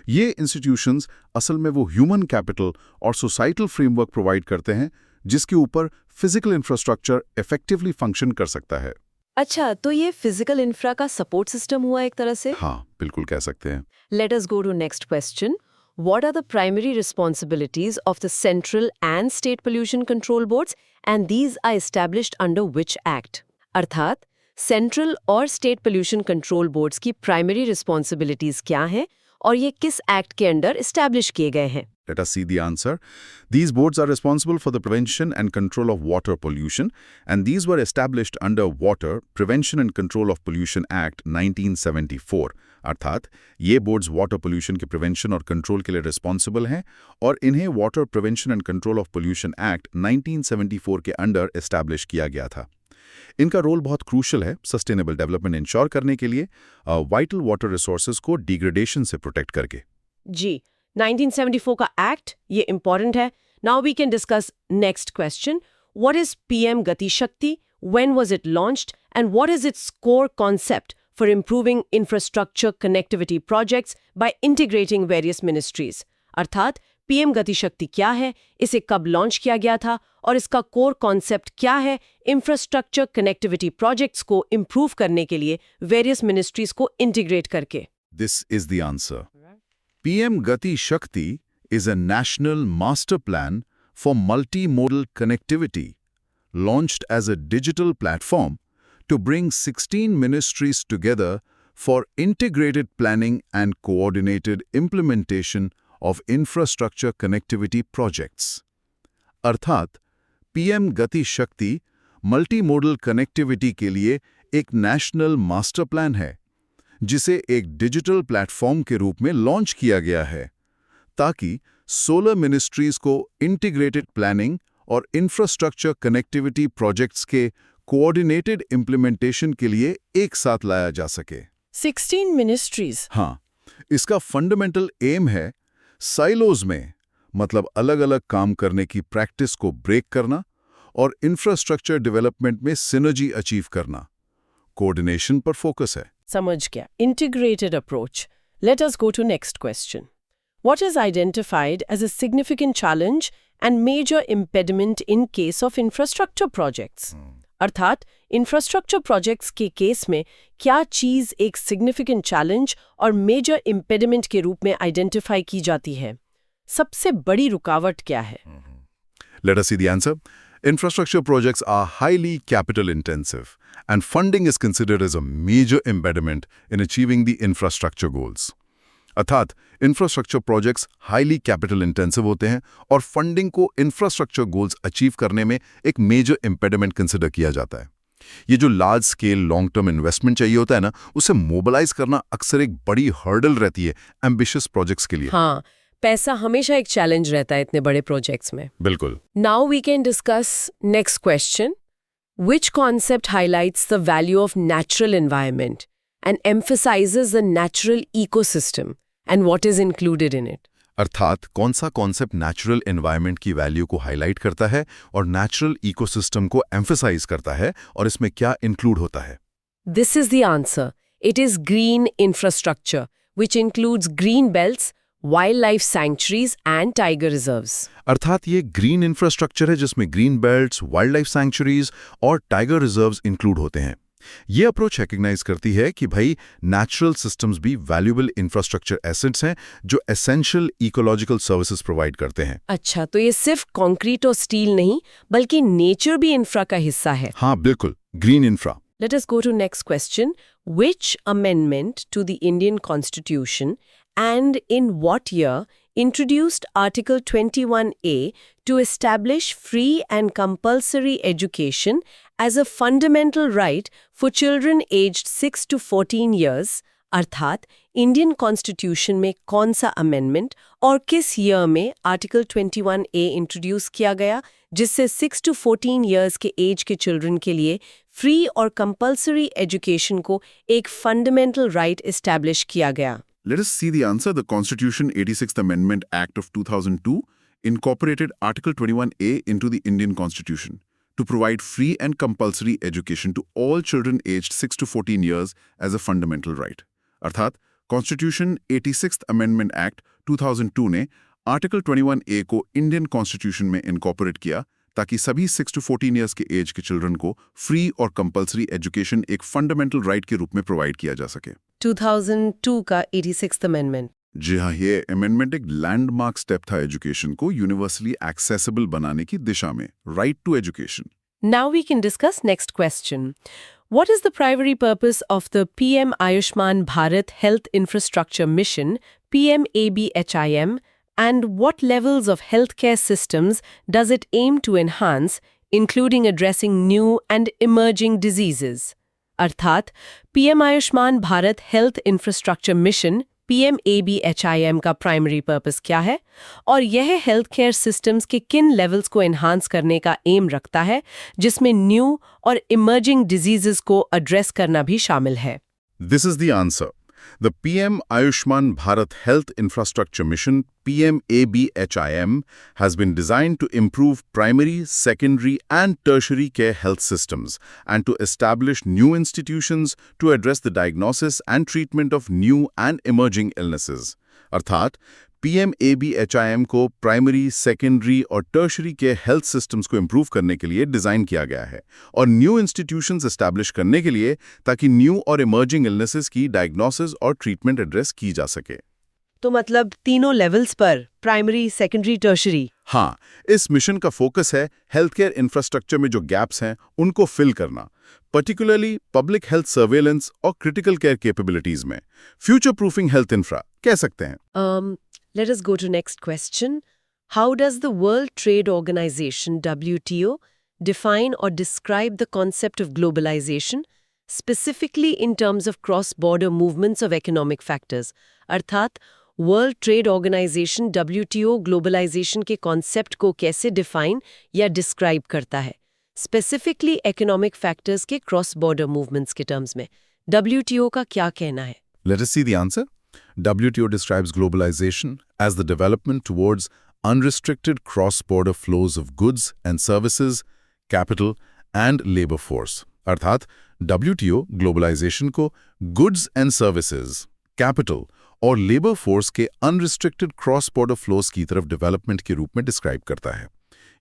ये इंस्टीट्यूशंस असल में वो ह्यूमन कैपिटल और सोसाइटल फ्रेमवर्क प्रोवाइड करते हैं जिसके ऊपर फिजिकल इंफ्रास्ट्रक्चर इफेक्टिवली फंक्शन कर सकता है। अच्छा, तो ये फिजिकल इंफ्रा का सपोर्ट सिस्टम हुआ एक तरह से? हाँ, बिल्कुल कह सकते हैं। Let us go to next question. What are the primary responsibilities of the central and state pollution control boards, and these are established under which act? अर्थात सेंट्रल और स्टेट पोल्यूशन कंट्रोल बोर्ड्स की प्राइमरी रिस्पॉन्सिबिलिटीज क्या हैं और ये किस एक्ट के अंडर एस्टैब्लिश किए गए हैं? Let us see the answer. These boards are responsible for the prevention and control of water pollution, and these were established under Water Prevention and Control of Pollution Act 1974. अर्थात ये बोर्ड्स वाटर पोल्यूशन के प्रिवेंशन और कंट्रोल के लिए रिस्पॉन्सिबल हैं और इन्हें water prevention and control of pollution act 1974 के अंडर एस्टैब्लिश किया गया था। इनका रोल बहुत क्रूशल है सस्टेनेबल डेवलपमेंट इंश्योर करने के लिए, वाइटल वाटर रिसोर्सेज को डिग्रेडेशन से प्रोटेक्ट करके। जी, 1974 का एक्ट ये इंपॉर्टेंट है। Now we can discuss next question. What is PM Gati Shakti, when was it launched and what is its core concept for improving infrastructure connectivity projects by integrating various ministries? अर्थात पीएम गति शक्ति क्या है, इसे कब लॉन्च किया गया था और इसका कोर कॉन्सेप्ट क्या है इंफ्रास्ट्रक्चर कनेक्टिविटी प्रोजेक्ट्स को इंप्रूव करने के लिए वेरियस मिनिस्ट्रीज को इंटीग्रेट करके? This is the answer. PM Gati Shakti is a national master plan for multimodal connectivity, launched as a digital platform to bring 16 ministries together for integrated planning and coordinated implementation of infrastructure connectivity projects. अर्थात PM Gati Shakti multimodal connectivity के लिए एक नेशनल मास्टर प्लान है जिसे एक डिजिटल प्लेटफॉर्म के रूप में लॉन्च किया गया है ताकि 16 मिनिस्ट्रीज को इंटीग्रेटेड प्लानिंग और इंफ्रास्ट्रक्चर कनेक्टिविटी प्रोजेक्ट्स के कोऑर्डिनेटेड इंप्लीमेंटेशन के लिए एक साथ लाया जा सके। 16 मिनिस्ट्रीज? हाँ, इसका फंडामेंटल एम है साइलोज में, मतलब अलग-अलग काम करने की प्रैक्टिस को ब्रेक करना और इंफ्रास्ट्रक्चर डेवलपमेंट में सिनर्जी अचीव करना। कोऑर्डिनेशन पर फोकस है। समझ गया, integrated approach. Let us go to next question. What is identified as a significant challenge and major impediment in case of infrastructure projects? अर्थात इंफ्रास्ट्रक्चर प्रोजेक्ट्स के केस में क्या चीज एक सिग्निफिकेंट चैलेंज और मेजर इम्पेडिमेंट के रूप में आइडेंटिफाई की जाती है? सबसे बड़ी रुकावट क्या है? Let us see the answer. Infrastructure projects are highly capital intensive, and funding is considered as a major impediment in achieving the infrastructure goals. अर्थात infrastructure projects highly capital intensive होते हैं और फंडिंग को इंफ्रास्ट्रक्चर गोल्स अचीव करने में एक मेजर इम्पेडिमेंट कंसिडर किया जाता है। ये जो large scale long term investment चाहिए होता है ना, उसे मोबिलाइज करना अक्सर एक बड़ी हर्डल रहती है एम्बिशियस प्रोजेक्ट्स के लिए। हाँ, पैसा हमेशा एक चैलेंज रहता है इतने बड़े प्रोजेक्ट्स में। बिल्कुल। Now we can discuss next question. Which concept highlights the value of natural environment and emphasises the natural ecosystem and what is included in it? अर्थात कौन सा कॉन्सेप्ट नेचुरल एनवायरनमेंट की वैल्यू को हाईलाइट करता है और नेचुरल इकोसिस्टम को एम्फसाइज करता है और इसमें क्या इंक्लूड होता है? This is the answer. It is green infrastructure which includes green belts, wildlife sanctuaries and tiger reserves. अर्थात ये ग्रीन इंफ्रास्ट्रक्चर है जिसमें ग्रीन बेल्ट्स, वाइल्डलाइफ सैंक्चुरीज और टाइगर रिजर्व्स इंक्लूड होते हैं। ये अप्रोच रिकग्नाइज करती है कि भाई नेचुरल सिस्टम्स भी वैल्यूएबल इंफ्रास्ट्रक्चर एसेट्स हैं जो एसेंशियल इकोलॉजिकल सर्विसेज प्रोवाइड करते हैं। अच्छा, तो ये सिर्फ कंक्रीट और स्टील नहीं बल्कि नेचर भी इंफ्रा का हिस्सा है। हाँ बिल्कुल, green infra. Let us go to next question. Which amendment to the Indian Constitution and in what year introduced Article 21A to establish free and compulsory education as a fundamental right for children aged 6 to 14 years? अर्थात इंडियन कॉन्स्टिट्यूशन में कौन सा अमेंडमेंट और किस ईयर में आर्टिकल 21A इंट्रोड्यूस किया गया जिससे 6 to 14 इयर्स के एज के चिल्ड्रन के लिए फ्री और कंपल्सरी एजुकेशन को एक फंडामेंटल राइट एस्टैब्लिश किया गया। Let us see the answer. The Constitution 86th Amendment Act of 2002 incorporated Article 21A into the Indian Constitution to provide free and compulsory education to all children aged 6 to 14 years as a fundamental right. अर्थात Constitution 86th Amendment Act 2002 ने Article 21A को इंडियन कॉन्स्टिट्यूशन में इनकॉर्पोरेट किया ताकि सभी 6 to 14 इयर्स के एज के चिल्ड्रन को फ्री और कंपल्सरी एजुकेशन एक फंडामेंटल राइट के रूप में प्रोवाइड किया जा सके। 2002 का 86th अमेंडमेंट। जी हाँ, ये अमेंडमेंट एक लैंडमार्क स्टेप था एजुकेशन को यूनिवर्सली एक्सेसिबल बनाने की दिशा में, right to education. Now we can discuss next question. What is the primary purpose of the PM Ayushman Bharat Health Infrastructure Mission, PMABHIM, and what levels of healthcare systems does it aim to enhance, including addressing new and emerging diseases? अर्थात PM Ayushman Bharat health infrastructure mission PMABHIM का प्राइमरी पर्पस क्या है और यह हेल्थ केयर सिस्टम्स के किन लेवल्स को एनहांस करने का एम रखता है जिसमें न्यू और इमर्जिंग डिजीजेस को एड्रेस करना भी शामिल है। This is the answer. The PM Ayushman Bharat Health Infrastructure Mission, PMABHIM, has been designed to improve primary, secondary, and tertiary care health systems and to establish new institutions to address the diagnosis and treatment of new and emerging illnesses. अर्थात PMABHIM को प्राइमरी, सेकेंडरी और टर्शरी के हेल्थ सिस्टम्स को इम्प्रूव करने के लिए डिज़ाइन किया गया है और न्यू इंस्टीट्यूशंस एस्टैब्लिश करने के लिए ताकि न्यू और इमर्जिंग इलनेसेस की डायग्नोसिस और ट्रीटमेंट एड्रेस की जा सके। तो मतलब तीनों लेवल्स पर, प्राइमरी, सेकेंडरी, टर्शरी। हाँ, इस मिशन का फोकस है हेल्थ केयर इंफ्रास्ट्रक्चर में जो गैप्स हैं उनको फिल करना, पर्टिकुलरली पब्लिक हेल्थ सर्वेलेंस और क्रिटिकल केयर कैपेबिलिटीज में। फ्यूचर प्रूफिंग हेल्थ इंफ्रा कह सकते हैं। Let us go to next question. How does the World Trade Organization, WTO, define or describe the concept of globalization, specifically in terms of cross-border movements of economic factors? अर्थात World Trade Organization WTO globalisation के कॉन्सेप्ट को कैसे डिफाइन या डिस्क्राइब करता है, स्पेसिफिकली इकोनॉमिक फैक्टर्स के क्रॉस बॉर्डर मूवमेंट्स के टर्म्स में WTO का क्या कहना है? Let us see the answer. WTO describes globalization as the development towards unrestricted cross-border flows of goods and services, capital and labor force. अर्थात WTO globalization को goods and services, capital और labor force के unrestricted cross-border flows की तरफ development के रूप में describe करता है।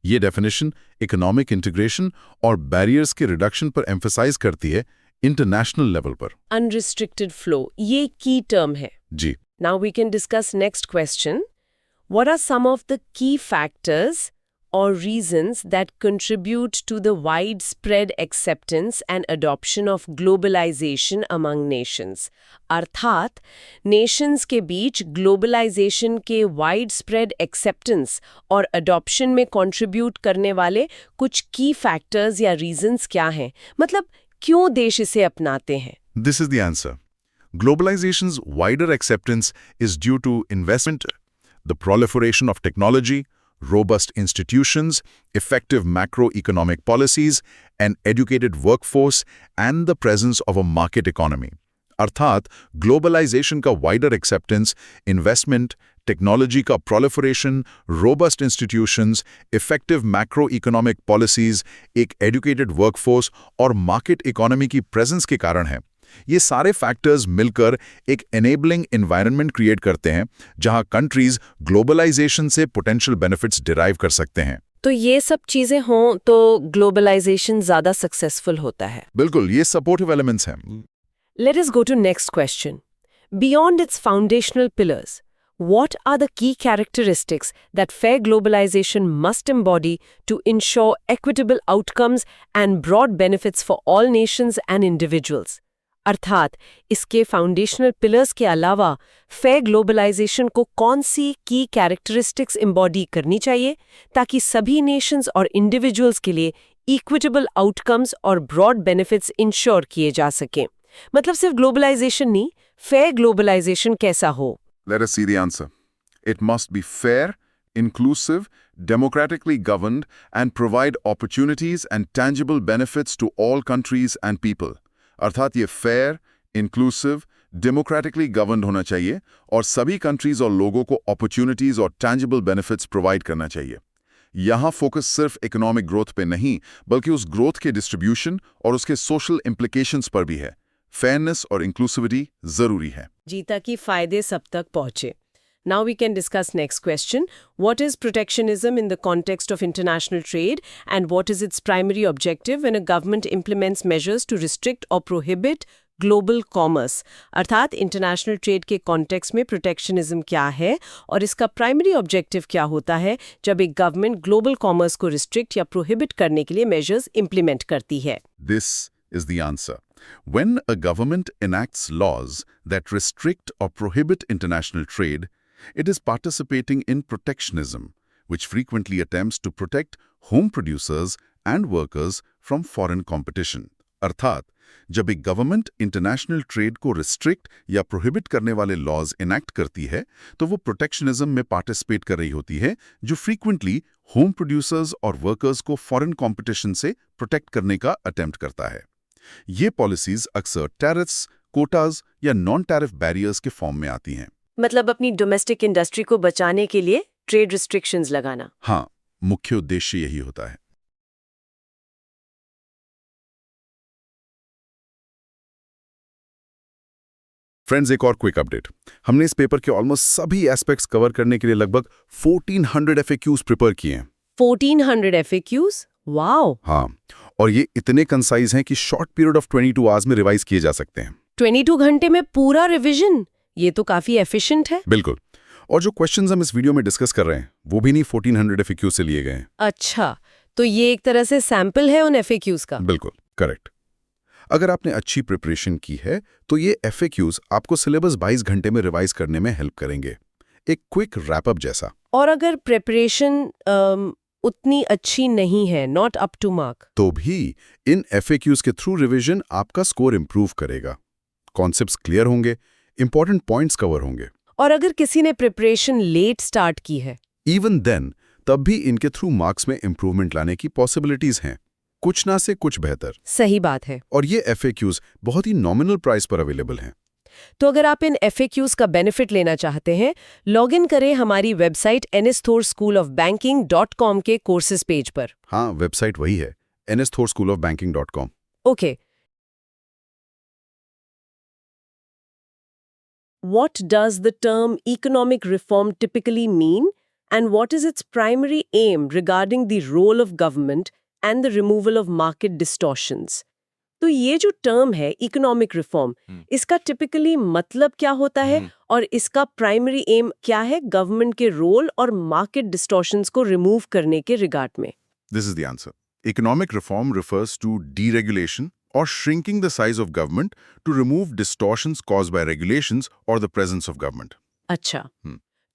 ये definition economic integration और barriers के reduction पर emphasize करती है इंटरनेशनल लेवल पर। अनरिस्ट्रिक्टेड फ्लो, ये की टर्म है जी। Now we can discuss next question. What are some of the key factors or reasons that contribute to the widespread acceptance and adoption of globalization among nations? अर्थात nations के बीच globalization के widespread acceptance और adoption में contribute करने वाले कुछ key factors या reasons क्या हैं? मतलब क्यों देश इसे अपनाते हैं? This is the answer. Globalization's wider acceptance is due to investment, the proliferation of technology, robust institutions, effective macroeconomic policies, an educated workforce, and the presence of a market economy. अर्थात ग्लोबलाइजेशन का वाइडर एक्सेप्टेंस, इन्वेस्टमेंट, टेक्नोलॉजी का proliferation, robust institutions, effective macro economic policies, एक एजुकेटेड वर्कफोर्स और मार्केट इकोनॉमी की प्रेजेंस के कारण है। ये सारे फैक्टर्स मिलकर एक एनेबलिंग एनवायरनमेंट क्रिएट करते हैं जहां कंट्रीज ग्लोबलाइजेशन से पोटेंशियल बेनिफिट्स डिराइव कर सकते हैं। तो ये सब चीजें हों तो ग्लोबलाइजेशन ज्यादा सक्सेसफुल होता है। बिल्कुल, ये सपोर्टिव एलिमेंट्स हैं। Let us go to next question. Beyond its foundational pillars, what are the key characteristics that fair globalization must embody to ensure equitable outcomes and broad benefits for all nations and individuals? अर्थात इसके फाउंडेशनल पिलर्स के अलावा फेयर ग्लोबलाइजेशन को कौन सी की कैरेक्टरिस्टिक्स एम्बॉडी करनी चाहिए ताकि सभी नेशंस और इंडिविजुअल्स के लिए इक्विटेबल आउटकम्स और ब्रॉड बेनिफिट्स इंश्योर किए जा सकें। मतलब सिर्फ ग्लोबलाइजेशन नहीं, फेयर ग्लोबलाइजेशन कैसा हो? Let us see the answer. It must be fair, inclusive, democratically governed, and provide opportunities and tangible benefits to all countries and people. अर्थात ये fair, inclusive, democratically governed होना चाहिए और सभी countries और लोगों को opportunities और tangible benefits provide करना चाहिए। यहाँ फोकस सिर्फ इकोनॉमिक ग्रोथ पे नहीं, बल्कि उस ग्रोथ के डिस्ट्रीब्यूशन और उसके सोशल इम्प्लीकेशंस पर भी है। फेयरनेस और इंक्लूसिविटी जरूरी है जी, ताकि फायदे सब तक पहुंचे। Now we can discuss next question. What is protectionism in the context of international trade and what is its primary objective when a government implements measures to restrict or prohibit global commerce? अर्थात इंटरनेशनल ट्रेड के कॉन्टेक्स्ट में प्रोटेक्शनिज्म क्या है और इसका प्राइमरी ऑब्जेक्टिव क्या होता है जब एक गवर्नमेंट ग्लोबल कॉमर्स को रिस्ट्रिक्ट या प्रोहिबिट करने के लिए मेजर्स इंप्लीमेंट करती है। This is the answer. When a government enacts laws that restrict or prohibit international trade, it is participating in protectionism, which frequently attempts to protect home producers and workers from foreign competition. अर्थात जब एक गवर्नमेंट इंटरनेशनल ट्रेड को रिस्ट्रिक्ट या प्रोहिबिट करने वाले लॉज इनैक्ट करती है तो वो प्रोटेक्शनिज्म में पार्टिसिपेट कर रही होती है, जो फ्रीक्वेंटली होम प्रोड्यूसर्स और वर्कर्स को फॉरेन कंपटीशन से प्रोटेक्ट करने का अटेम्प्ट करता है। ये पॉलिसीज अक्सर टैरिफ्स, कोटाज या नॉन टैरिफ बैरियर्स के फॉर्म में आती हैं। मतलब अपनी डोमेस्टिक इंडस्ट्री को बचाने के लिए ट्रेड रिस्ट्रिक्शंस लगाना। हाँ, मुख्य उद्देश्य यही होता है। फ्रेंड्स, एक और क्विक अपडेट। हमने इस पेपर के ऑलमोस्ट सभी एस्पेक्ट्स कवर करने के लिए लगभग 1400 FAQs प्रिपेयर किए हैं। 1400 FAQs? वाओ! हाँ, और ये इतने कंसाइज हैं कि शॉर्ट पीरियड ऑफ 22 आवर्स में रिवाइज किए जा सकते हैं। 22 घंटे में पूरा रिवीजन? ये तो काफी एफिशिएंट है। बिल्कुल। और जो क्वेश्चंस हम इस वीडियो में डिस्कस कर रहे हैं वो भी नहीं 1400 FAQ से लिए गए हैं। अच्छा, तो ये एक तरह से सैंपल है उन FAQs का। बिल्कुल करेक्ट। अगर आपने अच्छी प्रिपरेशन की है तो ये FAQs आपको सिलेबस 22 घंटे में रिवाइज करने में हेल्प करेंगे, एक क्विक रैपअप जैसा। और अगर प्रिपरेशन उतनी अच्छी नहीं है, नॉट अप टू मार्क, तो भी इन FAQs के थ्रू रिवीजन आपका स्कोर इंप्रूव करेगा। कॉन्सेप्ट्स क्लियर होंगे, इंपॉर्टेंट पॉइंट्स कवर होंगे। और अगर किसी ने प्रिपरेशन लेट स्टार्ट की है, इवन देन तब भी इनके थ्रू मार्क्स में इंप्रूवमेंट लाने की पॉसिबिलिटीज हैं, कुछ ना से कुछ बेहतर। सही बात है। और ये FAQs बहुत ही नॉमिनल प्राइस पर अवेलेबल हैं। तो अगर आप इन FAQs का बेनिफिट लेना चाहते हैं, लॉग इन करें हमारी वेबसाइट nsthoreschoolofbanking.com के कोर्सेज पेज पर। हाँ, वेबसाइट वही है, nsthoreschoolofbanking.com। Okay. What does the term economic reform typically mean and what is its primary aim regarding the role of government and the removal of market distortions? तो ये जो टर्म है इकोनॉमिक रिफॉर्म, इसका टिपिकली मतलब क्या होता है और इसका प्राइमरी एम क्या है गवर्नमेंट के रोल और मार्केट डिस्टॉर्शंस को रिमूव करने के रिगार्ड में? This is the answer. Economic reform refers to deregulation or shrinking the size of government to remove distortions caused by regulations or the presence of government. अच्छा,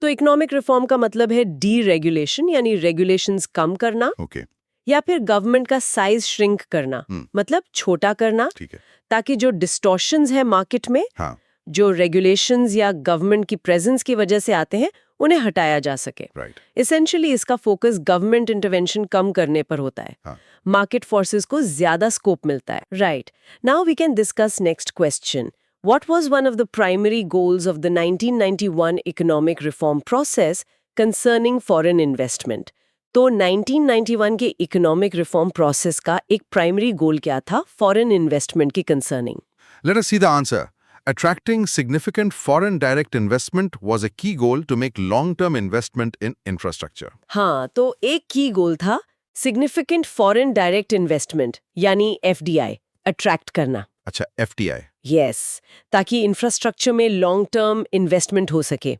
तो इकोनॉमिक रिफॉर्म का मतलब है डीरेगुलेशन यानी रेगुलेशंस कम करना, Okay, या फिर गवर्नमेंट का साइज श्रिंक करना, मतलब छोटा करना, ठीक है। ताकि जो डिस्टॉर्शंस है मार्केट में, हाँ, जो रेगुलेशंस या गवर्नमेंट की प्रेजेंस की वजह से आते हैं, उन्हें हटाया जा सके। राइट। एसेंशियली इसका फोकस गवर्नमेंट इंटरवेंशन कम करने पर होता है। हाँ। मार्केट फोर्सेस को ज्यादा स्कोप मिलता है। Right. Now we can discuss next question. What was one of the primary goals of the 1991 economic reform process concerning foreign investment? तो 1991 के इकोनॉमिक रिफॉर्म प्रोसेस का एक प्राइमरी गोल क्या था फॉरेन इन्वेस्टमेंट की concerning? Let us see the answer. Attracting significant foreign direct investment was a key goal to make long-term investment in infrastructure. हाँ, तो एक की गोल था सिग्निफिकेंट फॉरेन डायरेक्ट इन्वेस्टमेंट यानी एफडीआई अट्रैक्ट करना। अच्छा, FDI. यस, ताकि इंफ्रास्ट्रक्चर में लॉन्ग टर्म इन्वेस्टमेंट हो सके।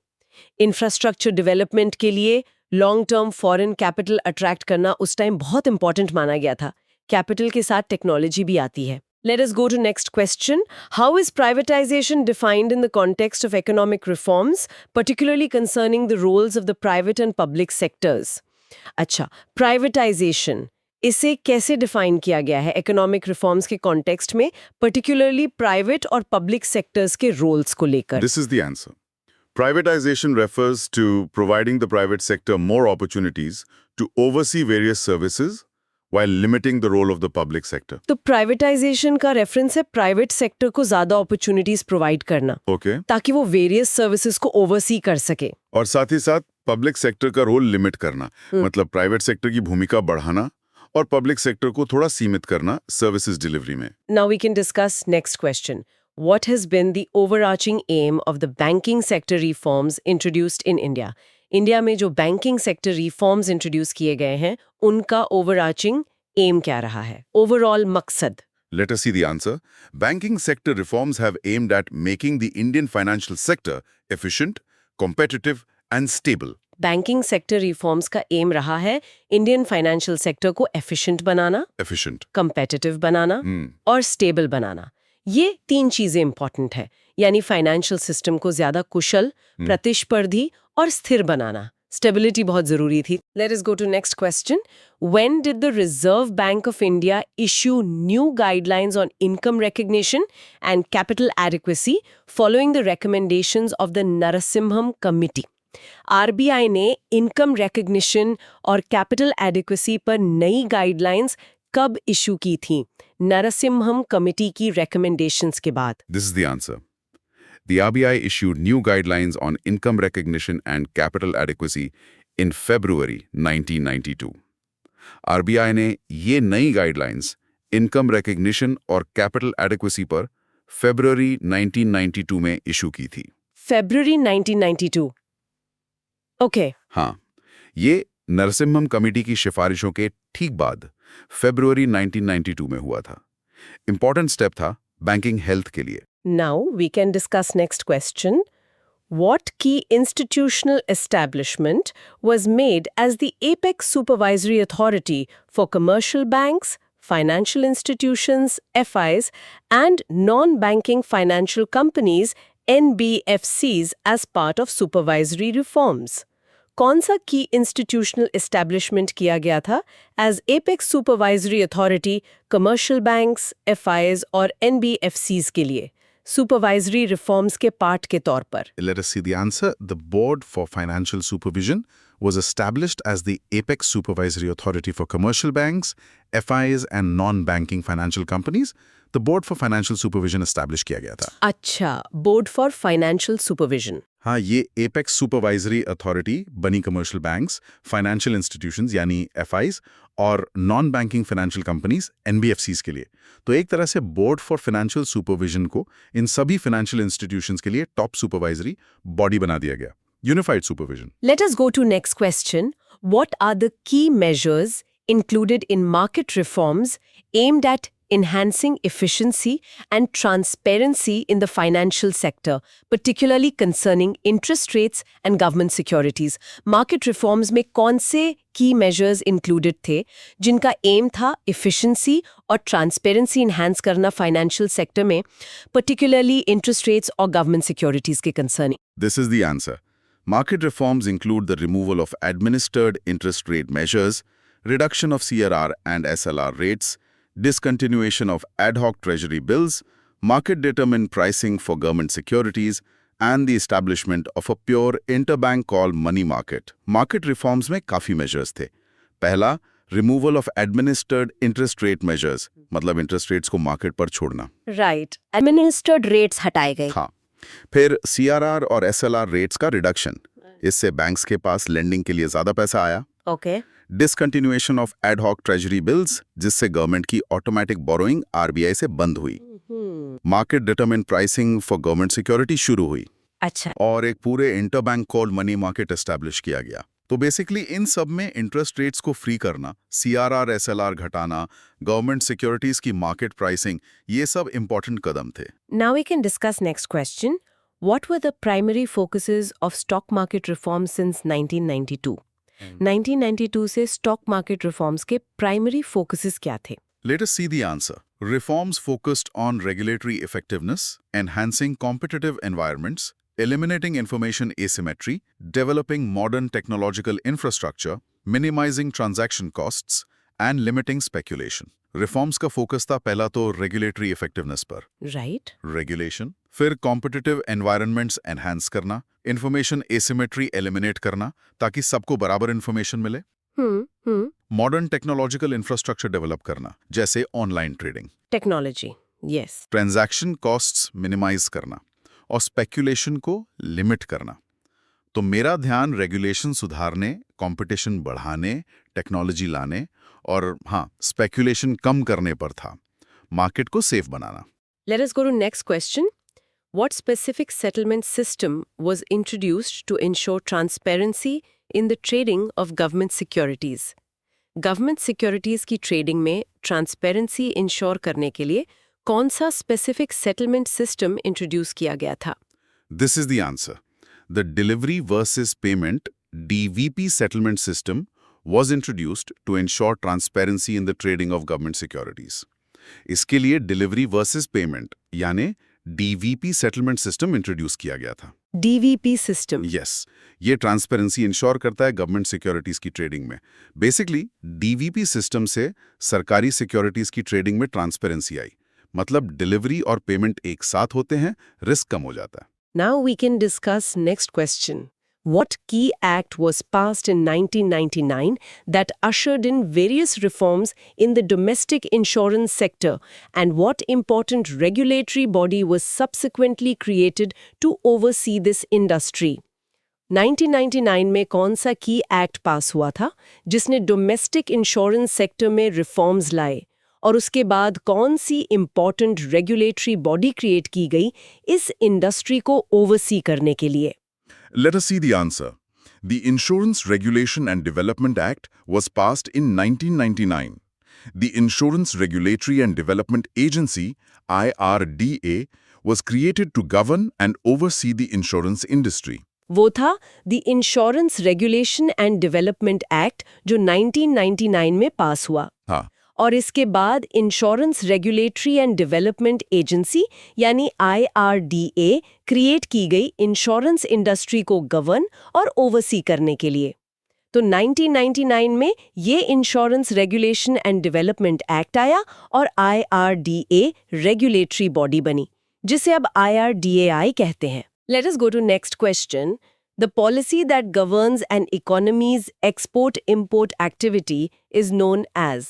इंफ्रास्ट्रक्चर डेवलपमेंट के लिए long term foreign capital attract करना उस टाइम बहुत इंपॉर्टेंट माना गया था। कैपिटल के साथ टेक्नोलॉजी भी आती है। Let us go to next question. How is privatization defined in the context of economic reforms, particularly concerning the roles of the private and public sectors? अच्छा, privatization इसे कैसे डिफाइन किया गया है इकोनॉमिक रिफॉर्म्स के कॉन्टेक्स्ट में, पर्टिकुलरली प्राइवेट और पब्लिक सेक्टर्स के रोल्स को लेकर? This is the answer. Privatization refers to providing the private sector more opportunities to oversee various services while limiting the role of the public sector. तो प्राइवेटाइजेशन का रेफरेंस है प्राइवेट सेक्टर को ज्यादा अपॉर्चुनिटीज प्रोवाइड करना, Okay? ताकि वो वेरियस सर्विसेज को ओवरसी कर सके। और साथ ही साथ पब्लिक सेक्टर का रोल लिमिट करना, मतलब प्राइवेट सेक्टर की भूमिका बढ़ाना और पब्लिक सेक्टर को थोड़ा सीमित करना सर्विसेज डिलीवरी में। Now we can discuss next question. What has been the overarching aim of the banking sector reforms introduced in India? India में जो बैंकिंग सेक्टर रिफॉर्म्स इंट्रोड्यूस किए गए हैं, उनका ओवरआर्चिंग एम क्या रहा है? ओवरऑल मकसद? Let us see the answer. Banking sector reforms have aimed at making the Indian financial sector efficient, competitive and stable. Banking sector reforms का एम रहा है इंडियन फाइनेंशियल सेक्टर को एफिशिएंट बनाना, Efficient. कंपेटिटिव बनाना और स्टेबल बनाना। ये तीन चीजें इंपॉर्टेंट है, यानी फाइनेंशियल सिस्टम को ज्यादा कुशल, प्रतिस्पर्धी और स्थिर बनाना। स्टेबिलिटी बहुत जरूरी थी। Let us go to next question. When did the Reserve Bank of India issue new guidelines on income recognition and capital adequacy following the recommendations of the Narasimham committee? RBI ने इनकम रिकग्निशन और कैपिटल एडिक्वेसी पर नई गाइडलाइंस कब इशू की थी, नरसिम्हम कमिटी की रिकमेंडेशंस के बाद? This is the answer. The RBI issued new guidelines on income recognition and capital adequacy in February 1992. RBI ने ये नई गाइडलाइंस इनकम रिकग्निशन और कैपिटल एडिक्वेसी पर फरवरी 1992 में इशू की थी। फरवरी 1992। ओके। हाँ, ये नरसिम्हम कमेटी की सिफारिशों के ठीक बाद फरवरी 1992 में हुआ था। इंपॉर्टेंट स्टेप था बैंकिंग हेल्थ के लिए। Now we can discuss next question. What key institutional establishment was made as the apex supervisory authority for commercial banks, financial institutions, FIs, and non-banking financial companies, NBFCs, as part of supervisory reforms? कौन सा की इंस्टीट्यूशनल एस्टैब्लिशमेंट किया गया था as apex supervisory authority commercial banks, FIs और एनबीएफसीज के लिए सुपरवाइजरी रिफॉर्म्स के पार्ट के तौर पर? Let us see the answer. The Board for Financial Supervision was established as the apex supervisory authority for commercial banks, FIs and non-banking financial companies. The Board for Financial Supervision established किया गया था। अच्छा, बोर्ड फॉर फाइनेंशियल सुपरविजन। हाँ, ये एपेक्स सुपरवाइजरी अथॉरिटी बनी कमर्शियल बैंक्स, फाइनेंशियल इंस्टीट्यूशंस यानी FIs और non banking financial companies NBFCs के लिए। तो एक तरह से बोर्ड फॉर फाइनेंशियल सुपरविजन को इन सभी फाइनेंशियल इंस्टीट्यूशंस के लिए टॉप सुपरवाइजरी बॉडी बना दिया गया, unified supervision. Let us go to next question. What are the key measures included in market reforms aimed at enhancing efficiency and transparency in the financial sector, particularly concerning interest rates and government securities? Market reforms में कौन से key measures included थे जिनका aim था efficiency और transparency enhance करना financial sector में, particularly interest rates और government securities के concerning? This is the answer. Market reforms include the removal of administered interest rate measures, reduction of CRR and SLR rates, discontinuation of ad hoc treasury bills, market-determined pricing for government securities, and the establishment of a pure interbank call money market. Market reforms में काफी measures थे। पहला, removal of administered interest rate measures, मतलब interest rates को market पर छोड़ना। Right. Administered rates हटाए गए। हाँ, फिर CRR और SLR rates का reduction, इससे बैंक्स के पास lending के लिए ज़्यादा पैसा आया। Okay. Discontinuation of ad hoc treasury bills, जिससे गवर्नमेंट की ऑटोमेटिक बोरोइंग RBI से बंद हुई। Market determined pricing for government security शुरू हुई अच्छा, और एक पूरे interbank called money market establish किया गया। तो बेसिकली इन सब में इंटरेस्ट रेट्स को फ्री करना, सीआरआर एसएलआर घटाना, गवर्नमेंट सिक्योरिटीज की मार्केट प्राइसिंग, ये सब इंपॉर्टेंट कदम थे। now we can discuss next question. What were the primary focuses of stock market reforms since 1992? 1992 से stock market reforms के primary focuses क्या थे? Let us see the answer. Reforms focused on regulatory effectiveness, enhancing competitive environments, eliminating information asymmetry, developing modern technological infrastructure, minimizing transaction costs, and limiting speculation. Reforms का focus था पहला तो regulatory effectiveness पर, Right? regulation, फिर competitive environments enhance करना, information asymmetry eliminate करना ताकि सबको बराबर information मिले, मॉडर्न टेक्नोलॉजिकल इंफ्रास्ट्रक्चर डेवलप करना जैसे online trading, Technology. Yes. Transaction costs minimise करना और स्पेक्यूलेशन को लिमिट करना। तो मेरा ध्यान रेगुलेशन सुधारने, कंपटीशन बढ़ाने, टेक्नोलॉजी लाने और हाँ, स्पेक्यूलेशन कम करने पर था, मार्केट को safe banana. Let us go to next question. What specific settlement system was introduced to ensure transparency in the trading of government securities? Government securities की trading में transparency ensure करने के लिए कौन सा specific settlement system introduce किया गया था? This is the answer. The Delivery versus Payment (DVP) settlement system was introduced to ensure transparency in the trading of government securities. इसके लिए Delivery versus Payment यानी DVP settlement system इंट्रोड्यूस किया गया था। DVP system. Yes, ये ट्रांसपेरेंसी इंश्योर करता है गवर्नमेंट सिक्योरिटीज की ट्रेडिंग में। बेसिकली डीवीपी सिस्टम से सरकारी सिक्योरिटीज की ट्रेडिंग में ट्रांसपेरेंसी आई, मतलब डिलीवरी और पेमेंट एक साथ होते हैं, रिस्क कम हो जाता है। Now we can discuss next question. What key act was passed in 1999 that ushered in various reforms in the domestic insurance sector, and what important regulatory body was subsequently created to oversee this industry? 1999 में कौन सा की एक्ट पास हुआ था जिसने डोमेस्टिक इंश्योरेंस सेक्टर में रिफॉर्म्स लाए, और उसके बाद कौन सी इंपॉर्टेंट रेगुलेटरी बॉडी क्रिएट की गई इस इंडस्ट्री को ओवरसी करने के लिए? Let us see the answer. The Insurance Regulation and Development Act was passed in 1999. The Insurance Regulatory and Development Agency, IRDA, was created to govern and oversee the insurance industry. वो था the insurance regulation and development act जो 1999 में पास हुआ, हाँ, और इसके बाद insurance regulatory and development agency यानी IRDA क्रिएट की गई इंश्योरेंस इंडस्ट्री को गवर्न और ओवरसी करने के लिए। तो 1999 में ये insurance regulation and development act आया और IRDA रेगुलेटरी बॉडी बनी, जिसे अब IRDAI कहते हैं। Let us go to next question. The policy that governs an economy's export-import activity is known as.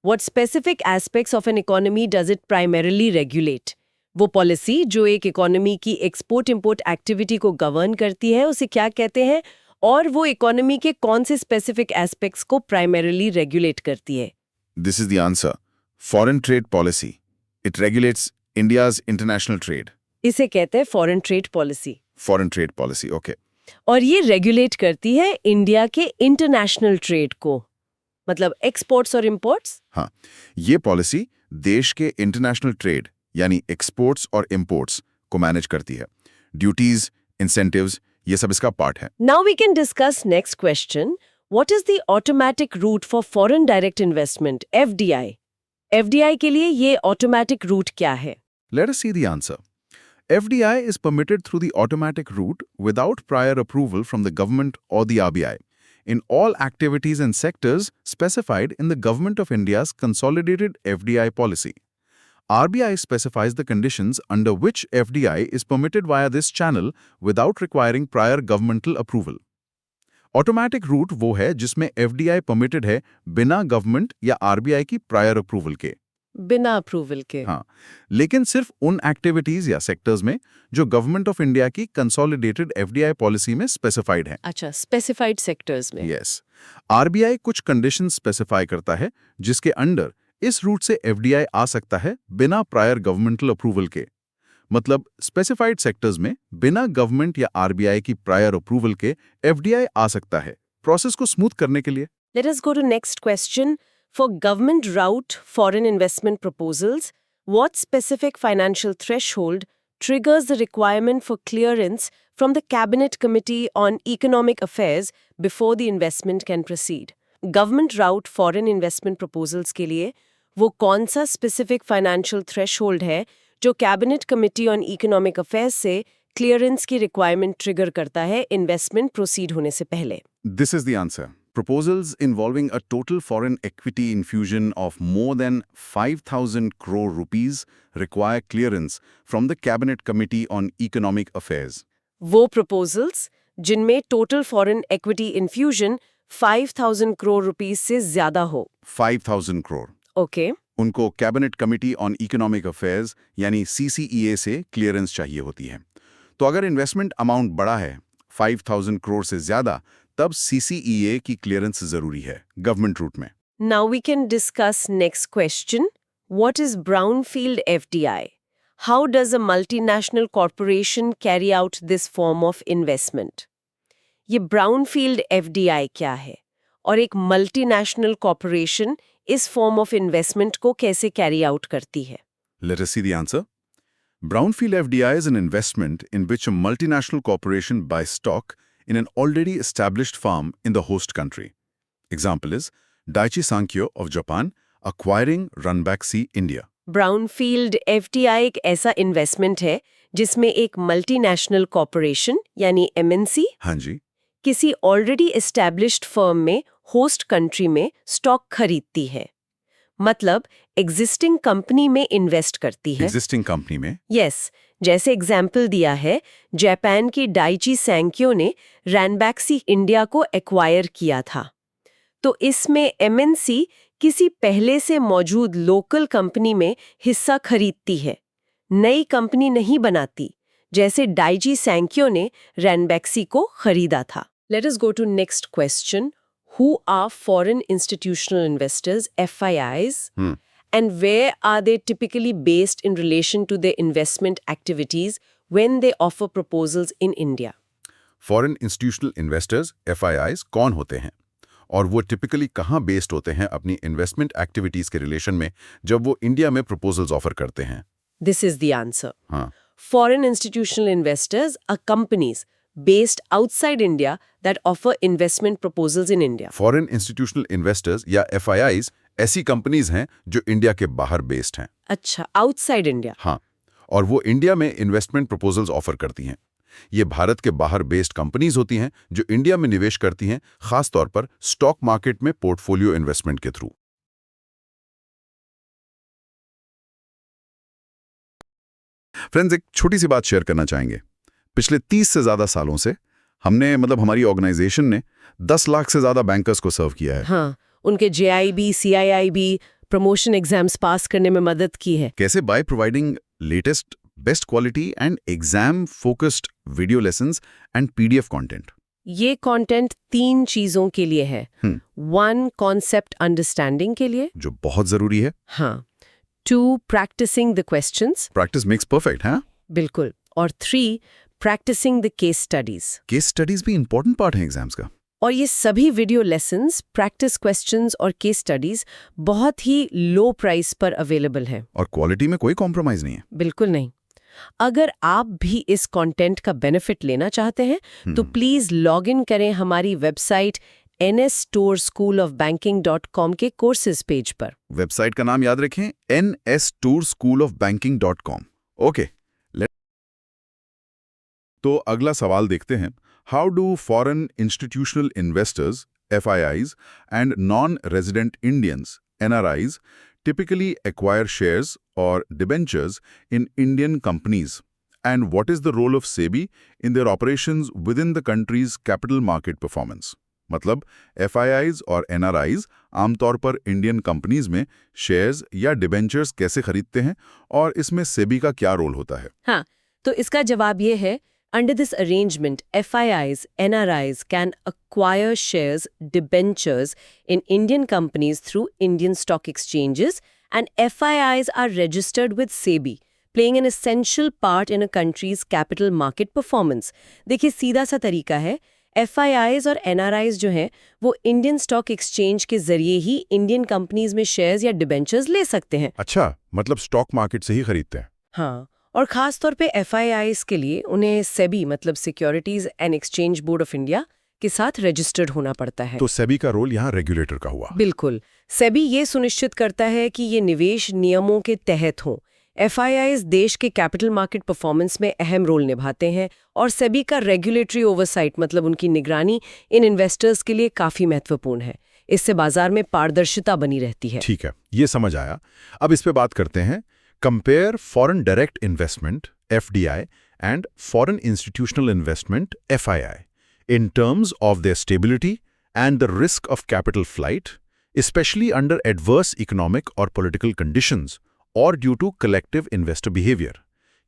What specific aspects of an economy does it primarily regulate? वो पॉलिसी जो एक इकोनॉमी की एक्सपोर्ट-इंपोर्ट एक्टिविटी को गवर्न करती है, उसे क्या कहते हैं, और वो इकोनॉमी के कौन से स्पेसिफिक एस्पेक्ट्स को प्राइमरीली रेगुलेट करती है? This is the answer. Foreign trade policy. It regulates India's international trade. इसे कहते हैं foreign trade policy, Foreign trade policy, okay. और ये रेगुलेट करती है इंडिया के इंटरनेशनल ट्रेड को, मतलब एक्सपोर्ट्स और इंपोर्ट्स। हाँ, ये पॉलिसी देश के इंटरनेशनल ट्रेड यानी एक्सपोर्ट्स और इंपोर्ट्स को मैनेज करती है। ड्यूटीज, इंसेंटिव्स, ये सब इसका पार्ट है। Now we can discuss next question. What is the automatic route for foreign direct investment, FDI? FDI के लिए ये ऑटोमेटिक रूट क्या है? Let us see the answer. FDI is permitted through the automatic route without prior approval from the government or the RBI in all activities and sectors specified in the Government of India's Consolidated FDI Policy. RBI specifies the conditions under which FDI is permitted via this channel without requiring prior governmental approval. Automatic route वो है जिसमें FDI permitted है बिना गवर्नमेंट या RBI की prior approval के। बिना अप्रूवल के। हाँ, लेकिन सिर्फ उन एक्टिविटीज या सेक्टर्स में जो गवर्नमेंट ऑफ इंडिया की कंसोलिडेटेड FDI पॉलिसी में स्पेसिफाइड है। अच्छा, स्पेसिफाइड सेक्टर्स में। यस, RBI कुछ कंडीशन स्पेसिफाई करता है जिसके अंडर इस रूट से एफडीआई आ सकता है बिना प्रायर गवर्नमेंटल अप्रूवल के। मतलब स्पेसिफाइड सेक्टर्स में बिना गवर्नमेंट या आरबीआई की प्रायर अप्रूवल के एफडीआई आ सकता है, प्रोसेस को स्मूथ करने के लिए। Let us go to next question. For government route foreign investment proposals, what specific financial threshold triggers the requirement for clearance from the Cabinet Committee on Economic Affairs before the investment can proceed? Government route foreign investment proposals के लिए वो कौन सा specific financial threshold है जो Cabinet Committee on Economic Affairs से clearance की requirement trigger करता है investment proceed होने से पहले? This is the answer. Proposals involving a total foreign equity infusion of more than 5,000 crore rupees require clearance from the Cabinet Committee on Economic Affairs. वो proposals जिनमें total foreign equity infusion 5,000 crore rupees से ज्यादा हो. 5,000 crore. Okay. उनको cabinet committee on economic affairs यानी CCEA से क्लियरेंस चाहिए होती है। तो अगर इन्वेस्टमेंट अमाउंट बड़ा है 5,000 करोड़ से ज्यादा, तब CCEA की क्लियरेंस जरूरी है गवर्नमेंट रूट में। Now we can discuss next question. What is brownfield FDI? How does a multinational corporation carry out this form of investment? ये brownfield FDI क्या है? और एक multinational corporation इस form of investment को कैसे carry out करती है? Let us see the answer. Brownfield FDI is an investment in which a multinational corporation buys stock in an already established firm in the host country. Example is Daiichi Sankyo of Japan acquiring Ranbaxy, India. Brownfield FDI एक ऐसा investment है जिसमें एक multinational corporation यानी MNC हाँ जी, किसी already established firm में host country में stock खरीदती है। मतलब existing company में invest करती है। existing company में Yes, जैसे एग्जाम्पल दिया है, जापान की डाइची सैंक्यो ने रैनबैक्सी इंडिया को एक्वायर किया था। तो इसमें MNC किसी पहले से मौजूद लोकल कंपनी में हिस्सा खरीदती है, नई कंपनी नहीं बनाती, जैसे डाइची सैंक्यो ने रैनबैक्सी को खरीदा था। Let us go to next question. Who are foreign institutional investors, FIIs? And where are they typically based in relation to their investment activities when they offer proposals in India? Foreign institutional investors FIIs कौन होते हैं और वो टिपिकली कहाँ बेस्ड होते हैं अपनी इन्वेस्टमेंट एक्टिविटीज के रिलेशन में जब वो इंडिया में प्रपोजल्स ऑफर करते हैं? This is the answer. हाँ, Foreign institutional investors are companies based outside India that offer investment proposals in India. Foreign institutional investors या FIIs ऐसी कंपनीज हैं जो इंडिया के बाहर बेस्ड हैं। अच्छा, outside India. हाँ, और वो इंडिया में इन्वेस्टमेंट प्रपोजल्स ऑफर करती हैं। ये भारत के बाहर बेस्ड कंपनीज होती हैं जो इंडिया में निवेश करती हैं, खास तौर पर स्टॉक मार्केट में पोर्टफोलियो इन्वेस्टमेंट के थ्रू। फ्रेंड्स, एक छोटी सी बात शेयर करना चाहेंगे। पिछले 30 से ज्यादा सालों से हमने हमारी ऑर्गेनाइजेशन ने 10 लाख से ज्यादा बैंकर्स को सर्व किया है। हाँ, उनके JIB, CIIB प्रमोशन एग्जाम्स पास करने में मदद की है। कैसे? By providing latest best quality and exam focused video lessons and PDF content. ये कंटेंट 3 चीजों के लिए है। 1 कॉन्सेप्ट अंडरस्टैंडिंग के लिए। जो बहुत जरूरी है। हाँ। 2 practising the questions. Practice makes perfect, हाँ? बिल्कुल। और 3 practising the case studies. Case studies भी इंपॉर्टेंट पार्ट है एग्जाम्स का। और ये सभी वीडियो लेसन्स, प्रैक्टिस क्वेश्चंस और केस स्टडीज बहुत ही लो प्राइस पर अवेलेबल है। और क्वालिटी में कोई कॉम्प्रोमाइज नहीं है। बिल्कुल नहीं। अगर आप भी इस कंटेंट का बेनिफिट लेना चाहते हैं तो प्लीज लॉग इन करें हमारी वेबसाइट nstourschoolofbanking.com के कोर्सेज पेज पर। वेबसाइट का नाम याद रखें, nstourschoolofbanking.com। ओके, तो अगला सवाल देखते हैं। How do foreign institutional investors FIIs and non resident Indians NRIs typically acquire shares or debentures in Indian companies? And what is the role of SEBI in their operations within the country's capital market performance? मतलब FIIs और NRIs आमतौर पर इंडियन कंपनीज में शेयर्स या डिबेंचर्स कैसे खरीदते हैं और इसमें सेबी का क्या रोल होता है? हाँ, तो इसका जवाब ये है, Under this arrangement, FIIs, NRIs can acquire shares, debentures in Indian companies through Indian stock exchanges, and FIIs are registered with SEBI, playing an essential part in a country's capital market performance. देखिए सीधा सा तरीका है, FIIs और NRIs जो हैं वो इंडियन स्टॉक एक्सचेंज के जरिए ही इंडियन कंपनीज में शेयर्स या डिबेंचर्स ले सकते हैं। अच्छा, मतलब स्टॉक मार्केट से ही खरीदते हैं। हाँ, और खास तौर पे FIIs के लिए उन्हें सेबी मतलब securities and exchange board of India के साथ रजिस्टर्ड होना पड़ता है। तो सेबी का रोल यहाँ रेगुलेटर का हुआ। बिल्कुल, सेबी ये सुनिश्चित करता है कि ये निवेश नियमों के तहत हों। FIIs देश के कैपिटल मार्केट परफॉर्मेंस में अहम रोल निभाते हैं और सेबी का रेगुलेटरी ओवरसाइट मतलब उनकी निगरानी इन इन्वेस्टर्स के लिए काफी महत्वपूर्ण है। इससे बाजार में पारदर्शिता बनी रहती है। ठीक है, ये समझ आया। अब इस पे बात करते हैं। Compare foreign direct investment FDI and foreign institutional investment FII in terms of their stability and the risk of capital flight, especially under adverse economic or political conditions or due to collective investor behavior.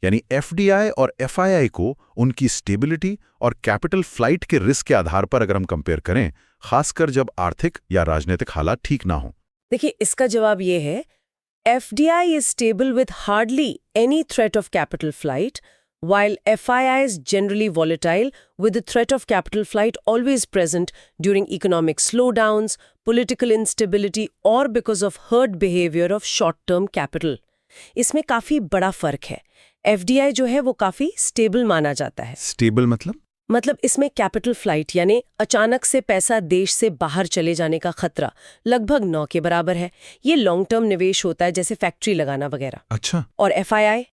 यानी FDI और FII को उनकी स्टेबिलिटी और कैपिटल फ्लाइट के रिस्क के आधार पर अगर हम कंपेयर करें, खासकर जब आर्थिक या राजनीतिक हालात ठीक ना हो। देखिए इसका जवाब ये है, FDI is stable with hardly any threat of capital flight, while FII is generally volatile with the threat of capital flight always present during economic slowdowns, political instability or because of herd behavior of short-term capital. इसमें काफी बड़ा फर्क है। FDI जो है वो काफी स्टेबल माना जाता है। स्टेबल मतलब इसमें कैपिटल फ्लाइट यानी अचानक से पैसा देश से बाहर चले जाने का खतरा लगभग 9 के बराबर है। ये लॉन्ग टर्म निवेश होता है जैसे फैक्ट्री लगाना वगैरह। अच्छा। और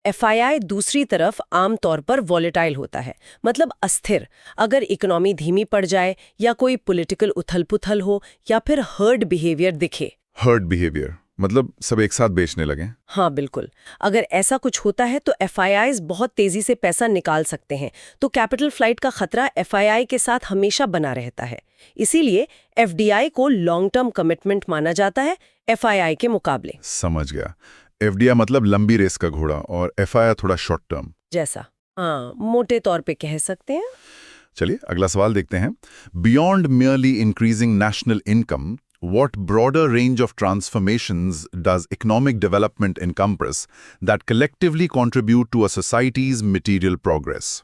FII दूसरी तरफ आमतौर पर वॉलेटाइल होता है, मतलब अस्थिर। अगर इकोनॉमी धीमी पड़ जाए या कोई पॉलिटिकल उथल-पुथल हो या फिर हर्ड बिहेवियर दिखे। हर्ड बिहेवियर मतलब सब एक साथ बेचने लगे। हाँ बिल्कुल, अगर ऐसा कुछ होता है तो FIIs बहुत तेजी से पैसा निकाल सकते हैं, तो कैपिटल फ्लाइट का खतरा FII के साथ हमेशा बना रहता है। इसीलिए FDI को लॉन्ग टर्म कमिटमेंट माना जाता है FII के मुकाबले। समझ गया। FDI मतलब लंबी रेस का घोड़ा और FII थोड़ा शॉर्ट टर्म जैसा। हाँ, मोटे तौर पे कह सकते हैं। चलिए अगला सवाल देखते हैं। Beyond merely increasing national income, what broader range of transformations does economic development encompass that collectively contribute to a society's material progress?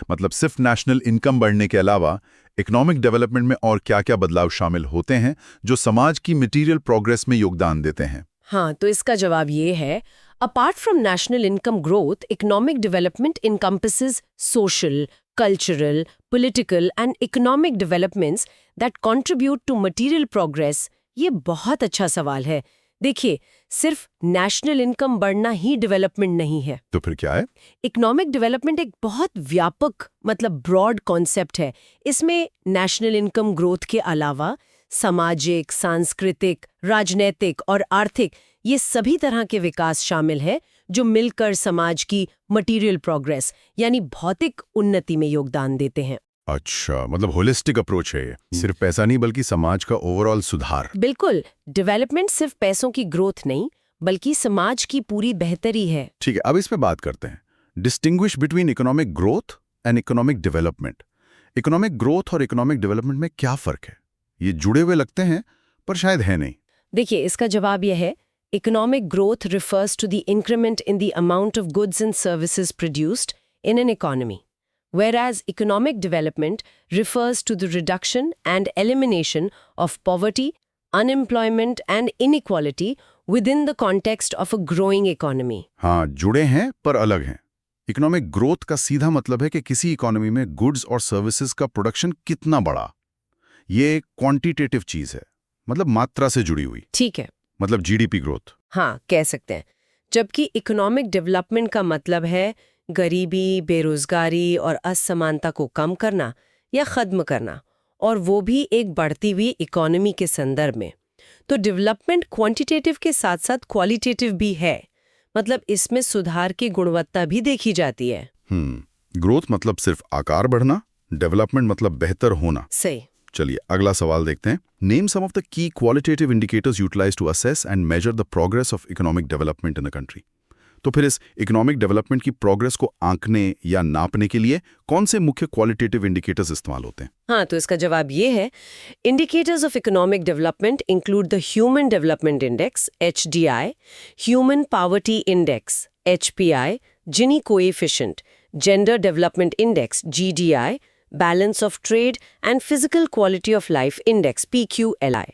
मतलब सिर्फ नेशनल इनकम बढ़ने के अलावा इकोनॉमिक डेवलपमेंट में और क्या-क्या बदलाव शामिल होते हैं जो समाज की मटेरियल प्रोग्रेस में योगदान देते हैं? हाँ, तो इसका जवाब ये है, apart from national income growth, economic development encompasses social, cultural, political and economic developments that contribute to material progress। ये बहुत अच्छा सवाल है। देखिए, सिर्फ नेशनल इनकम बढ़ना ही डेवलपमेंट नहीं है। तो फिर क्या है? इकोनॉमिक डेवलपमेंट एक बहुत व्यापक मतलब ब्रॉड कॉन्सेप्ट है। इसमें नेशनल इनकम ग्रोथ के अलावा सामाजिक, सांस्कृतिक, राजनीतिक और आर्थिक ये सभी तरह के विकास शामिल है जो मिलकर समाज की मटेरियल प्रोग्रेस यानी भौतिक उन्नति में योगदान देते हैं। अच्छा, मतलब होलिस्टिक अप्रोच है ये। सिर्फ पैसा नहीं बल्कि समाज का ओवरऑल सुधार। बिल्कुल, डेवलपमेंट सिर्फ पैसों की ग्रोथ नहीं बल्कि समाज की पूरी बेहतरी है। ठीक है, अब इस पे बात करते हैं। Distinguish between economic growth and economic development. Economic growth और इकोनॉमिक डेवलपमेंट में क्या फर्क है? ये जुड़े हुए लगते हैं पर शायद है नहीं। देखिए, इसका जवाब यह है, economic growth refers to the increment in the amount of goods and services produced in an economy, whereas economic development refers to the reduction and elimination of poverty, unemployment and inequality within the context of a growing economy. हाँ, जुड़े हैं पर अलग हैं। इकोनॉमिक ग्रोथ का सीधा मतलब है कि किसी इकोनॉमी में गुड्स और सर्विसेज का प्रोडक्शन कितना बढ़ा। ये एक क्वांटिटेटिव चीज है, मतलब मात्रा से जुड़ी हुई। ठीक है, मतलब जीडीपी ग्रोथ। हाँ, कह सकते हैं। जबकि इकोनॉमिक डेवलपमेंट का मतलब है गरीबी, बेरोजगारी और असमानता को कम करना या खत्म करना, और वो भी एक बढ़ती हुई इकोनॉमी के संदर्भ में। तो डेवलपमेंट क्वांटिटेटिव के साथ साथ क्वालिटेटिव भी है, मतलब इसमें सुधार की गुणवत्ता भी देखी जाती है। ग्रोथ मतलब सिर्फ आकार बढ़ना, डेवलपमेंट मतलब बेहतर होना। सही। चलिए अगला सवाल देखते हैं। Name some of the key qualitative indicators utilised to assess and measure the progress of economic development in the country. तो फिर इस इकोनॉमिक डेवलपमेंट की प्रोग्रेस को आंकने या नापने के लिए कौन से मुख्य क्वालिटेटिव इंडिकेटर्स इस्तेमाल होते हैं? हाँ, तो इसका जवाब ये है, indicators of economic development include the human development index HDI, human poverty index HPI, Gini coefficient, gender development index GDI, balance of trade and physical quality of life index PQLI।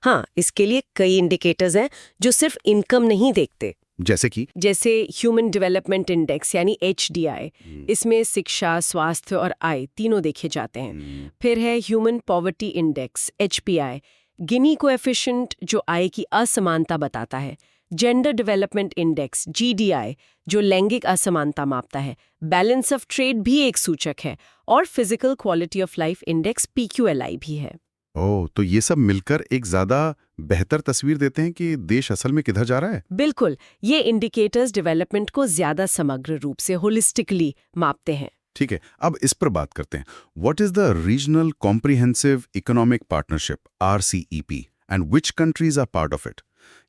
हाँ, इसके लिए कई इंडिकेटर्स हैं जो सिर्फ इनकम नहीं देखते। जैसे ह्यूमन डेवलपमेंट इंडेक्स यानी HDI, इसमें शिक्षा, स्वास्थ्य और आय तीनों देखे जाते हैं। फिर है ह्यूमन पॉवर्टी इंडेक्स HPI, गिनी कोएफिशिएंट जो आय की असमानता बताता है, जेंडर डेवलपमेंट इंडेक्स GDI जो लैंगिक असमानता मापता है, बैलेंस ऑफ ट्रेड भी एक सूचक है, और physical quality of life index PQLI भी है। ओह, तो ये सब मिलकर एक ज्यादा बेहतर तस्वीर देते हैं कि देश असल में किधर जा रहा है। बिल्कुल, ये इंडिकेटर्स डेवलपमेंट को ज्यादा समग्र रूप से होलिस्टिकली मापते हैं। ठीक है, अब इस पर बात करते हैं। What is the regional comprehensive economic partnership RCEP and which countries are part of it?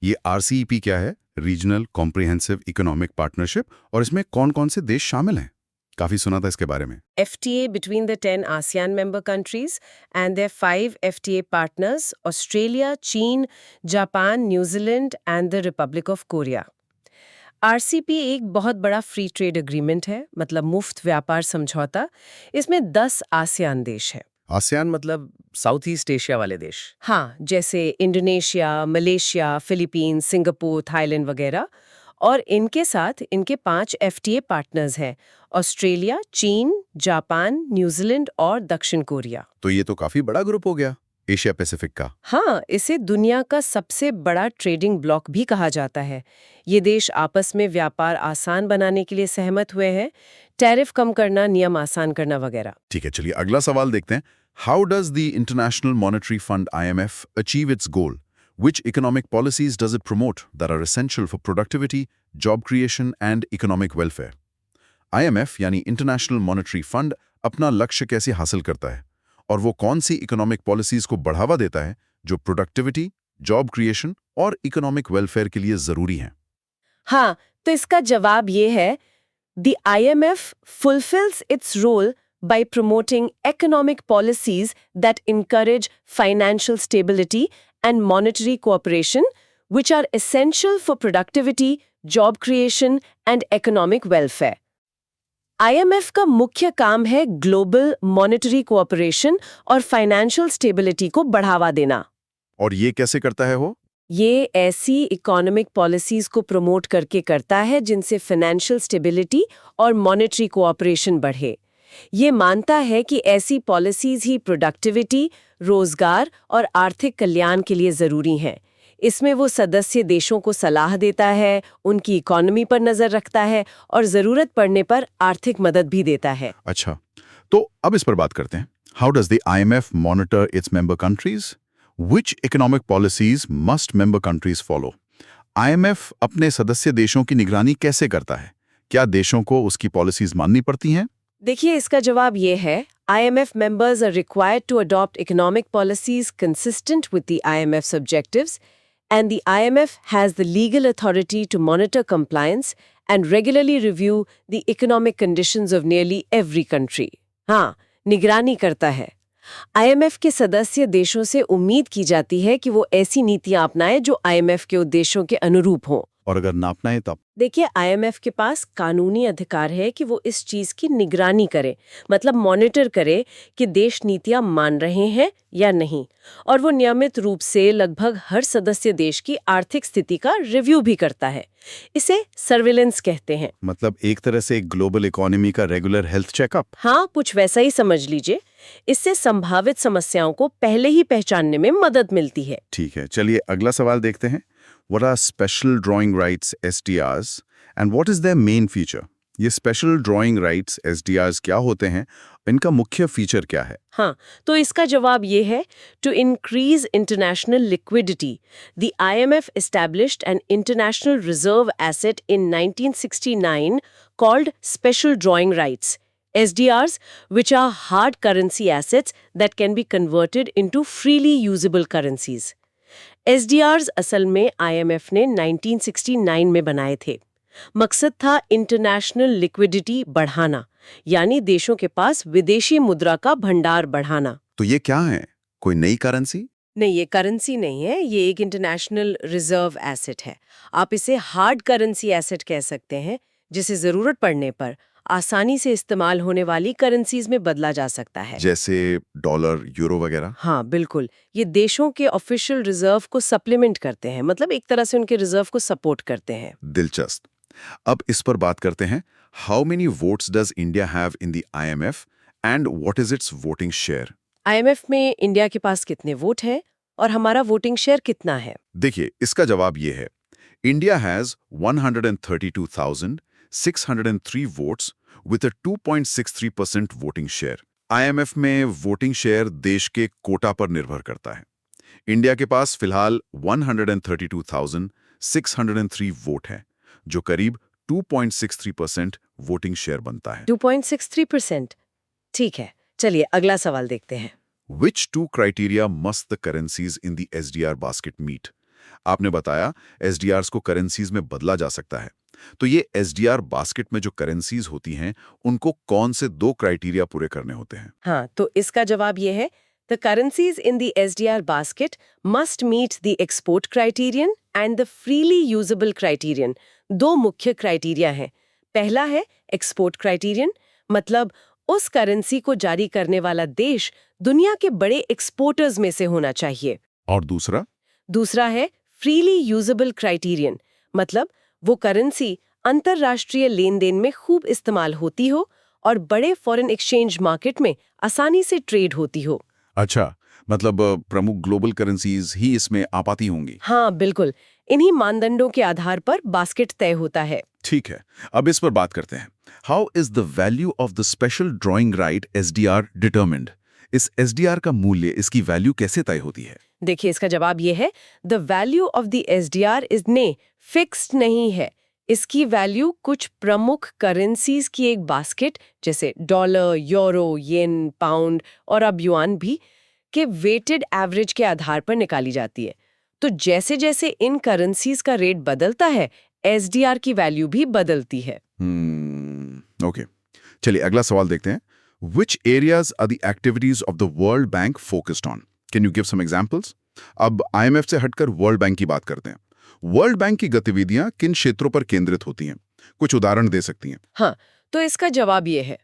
ये RCEP क्या है, रीजनल कॉम्प्रिहेंसिव इकोनॉमिक पार्टनरशिप, और इसमें कौन कौन से देश शामिल हैं? काफी सुना था इसके बारे में। FTA between the 10 ASEAN member countries and their 5 FTA partners, Australia, चीन, Japan, New Zealand and the Republic of Korea। RCP एक बहुत बड़ा फ्री ट्रेड एग्रीमेंट है, मतलब मुफ्त व्यापार समझौता। इसमें 10 आसियान देश हैं। आसियान मतलब साउथ ईस्ट एशिया वाले देश। हाँ, जैसे Indonesia, Malaysia, Philippines, Singapore, Thailand वगैरह। और इनके साथ इनके 5 FTA पार्टनर्स हैं, ऑस्ट्रेलिया, चीन, जापान, न्यूजीलैंड और दक्षिण कोरिया। तो ये तो काफी बड़ा ग्रुप हो गया एशिया पैसिफिक का। हाँ, इसे दुनिया का सबसे बड़ा ट्रेडिंग ब्लॉक भी कहा जाता है। ये देश आपस में व्यापार आसान बनाने के लिए सहमत हुए हैं, टैरिफ कम करना, नियम आसान करना वगैरह। ठीक है, चलिए अगला सवाल देखते हैं। How does the international monetary fund IMF achieve it's goal? Which economic policies does it promote that are essential for productivity, job creation and economic welfare? IMF यानी इंटरनेशनल मॉनेटरी फंड अपना लक्ष्य कैसे हासिल करता है, और वो कौन सी इकोनॉमिक पॉलिसीज को बढ़ावा देता है जो प्रोडक्टिविटी, जॉब क्रिएशन और इकोनॉमिक वेलफेयर के लिए जरूरी हैं? हाँ, तो इसका जवाब ये है, The IMF fulfills its role by promoting economic policies that encourage financial stability and monetary cooperation, which are essential for productivity, job creation and economic welfare. IMF का मुख्य काम है ग्लोबल मॉनेटरी कोऑपरेशन और फाइनेंशियल स्टेबिलिटी को बढ़ावा देना। और ये कैसे करता है वो? ये ऐसी इकोनॉमिक पॉलिसीज को प्रमोट करके करता है जिनसे फाइनेंशियल स्टेबिलिटी और मॉनेटरी कोऑपरेशन बढ़े। ये मानता है कि ऐसी पॉलिसीज ही प्रोडक्टिविटी, रोजगार और आर्थिक कल्याण के लिए जरूरी हैं। इसमें वो सदस्य देशों को सलाह देता है, उनकी इकोनॉमी पर नजर रखता है और जरूरत पड़ने पर आर्थिक मदद भी देता है। अच्छा, तो अब इस पर बात करते हैं। How does the IMF monitor its member countries? Which economic policies must member countries follow? IMF अपने सदस्य देशों की निगरानी कैसे करता है? क्या देशों को उसकी पॉलिसीज माननी पड़ती हैं? देखिए, इसका जवाब ये है, IMF members are required to adopt economic policies consistent with the IMF's objectives, and the IMF has the legal authority to monitor compliance and regularly review the economic conditions of nearly every country. हाँ, निगरानी करता है। IMF के सदस्य देशों से उम्मीद की जाती है कि वो ऐसी नीतियां अपनाएं जो IMF के उद्देश्यों के अनुरूप हों। और अगर नापना है तब? देखिए, IMF के पास कानूनी अधिकार है कि वो इस चीज की निगरानी करे, मतलब मॉनिटर करे कि देश नीतियां मान रहे हैं या नहीं, और वो नियमित रूप से लगभग हर सदस्य देश की आर्थिक स्थिति का रिव्यू भी करता है। इसे सर्विलेंस कहते हैं। मतलब एक तरह से ग्लोबल इकोनॉमी का रेगुलर हेल्थ चेकअप। हाँ, कुछ वैसा ही समझ लीजिए। इससे संभावित समस्याओं को पहले ही पहचानने में मदद मिलती है। ठीक है, चलिए अगला सवाल देखते हैं। What are special drawing rights SDRs and what is their main feature? ये स्पेशल ड्राइंग राइट्स SDRs क्या होते हैं, इनका मुख्य फीचर क्या है? हाँ, तो इसका जवाब ये है, to increase international liquidity, the IMF established an international reserve asset in 1969 called special drawing rights, SDRs, which are hard currency assets that can be converted into freely usable currencies. SDRs असल में IMF ने 1969 में बनाए थे। मकसद था इंटरनेशनल लिक्विडिटी बढ़ाना, यानी देशों के पास विदेशी मुद्रा का भंडार बढ़ाना। तो ये क्या है? कोई नई करेंसी? नहीं, ये करेंसी नहीं है, ये एक इंटरनेशनल रिजर्व एसेट है। आप इसे हार्ड करेंसी एसेट कह सकते हैं, जिसे जरूरत पड़ने पर आसानी से इस्तेमाल होने वाली करेंसीज में बदला जा सकता है। जैसे डॉलर, यूरो वगैरह? हाँ बिल्कुल, ये देशों के ऑफिशियल रिजर्व को सप्लीमेंट करते हैं, मतलब एक तरह से उनके रिजर्व को सपोर्ट करते हैं। दिलचस्प। अब इस पर बात करते हैं। How many votes does India have in the IMF and what is it's voting share? IMF में इंडिया के पास कितने वोट हैं और हमारा वोटिंग शेयर कितना है? देखिए, इसका जवाब ये है। India has 132,603 votes with a 2.63% voting share. IMF में वोटिंग शेयर देश के कोटा पर निर्भर करता है। इंडिया के पास फिलहाल 132,603 वोट हैं, जो करीब 2.63% वोटिंग शेयर बनता है। 2.63%। ठीक है, चलिए अगला सवाल देखते हैं। Which two criteria must the currencies in the SDR basket meet? आपने बताया SDRs को करेंसीज में बदला जा सकता है। तो ये SDR बास्केट में जो करेंसीज होती हैं, उनको कौन से 2 क्राइटेरिया पूरे करने होते हैं? हाँ, तो इसका जवाब ये है, the currencies in the SDR basket must meet the export criterion and the freely usable criterion. 2 मुख्य क्राइटेरिया हैं। पहला है एक्सपोर्ट क्राइटेरियन, मतलब उस करेंसी को जारी करने वाला देश दुनिया के बड़े एक्सपोर्टर्स में से होना चाहिए। और दूसरा? दूसरा है फ्रीली यूजेबल क्राइटेरियन, मतलब वो करेंसी अंतरराष्ट्रीय लेन देन में खूब इस्तेमाल होती हो और बड़े फॉरेन एक्सचेंज मार्केट में आसानी से ट्रेड होती हो। अच्छा, मतलब प्रमुख ग्लोबल करेंसीज ही इसमें आ पाती होंगी। हाँ बिल्कुल, इन्हीं मानदंडों के आधार पर बास्केट तय होता है। ठीक है, अब इस पर बात करते हैं। How is the value of the special drawing right SDR determined? इस SDR का मूल्य, इसकी वैल्यू कैसे तय होती है? देखिए, इसका जवाब ये है, the value of the SDR is fixed नहीं है। इसकी वैल्यू कुछ प्रमुख करेंसीज की एक बास्केट, जैसे डॉलर, यूरो, येन, पाउंड और अब युआन भी, के वेटेड एवरेज के आधार पर निकाली जाती है। तो जैसे जैसे इन करेंसीज का रेट बदलता है, SDR की वैल्यू भी बदलती है। ओके, चलिए अगला सवाल देखते हैं। Which areas are the activities of the World Bank focused on? Can you give some examples? अब IMF से हटकर वर्ल्ड बैंक की बात करते हैं। वर्ल्ड बैंक की गतिविधियां किन क्षेत्रों पर केंद्रित होती हैं? कुछ उदाहरण दे सकती हैं? हाँ, तो इसका जवाब ये है,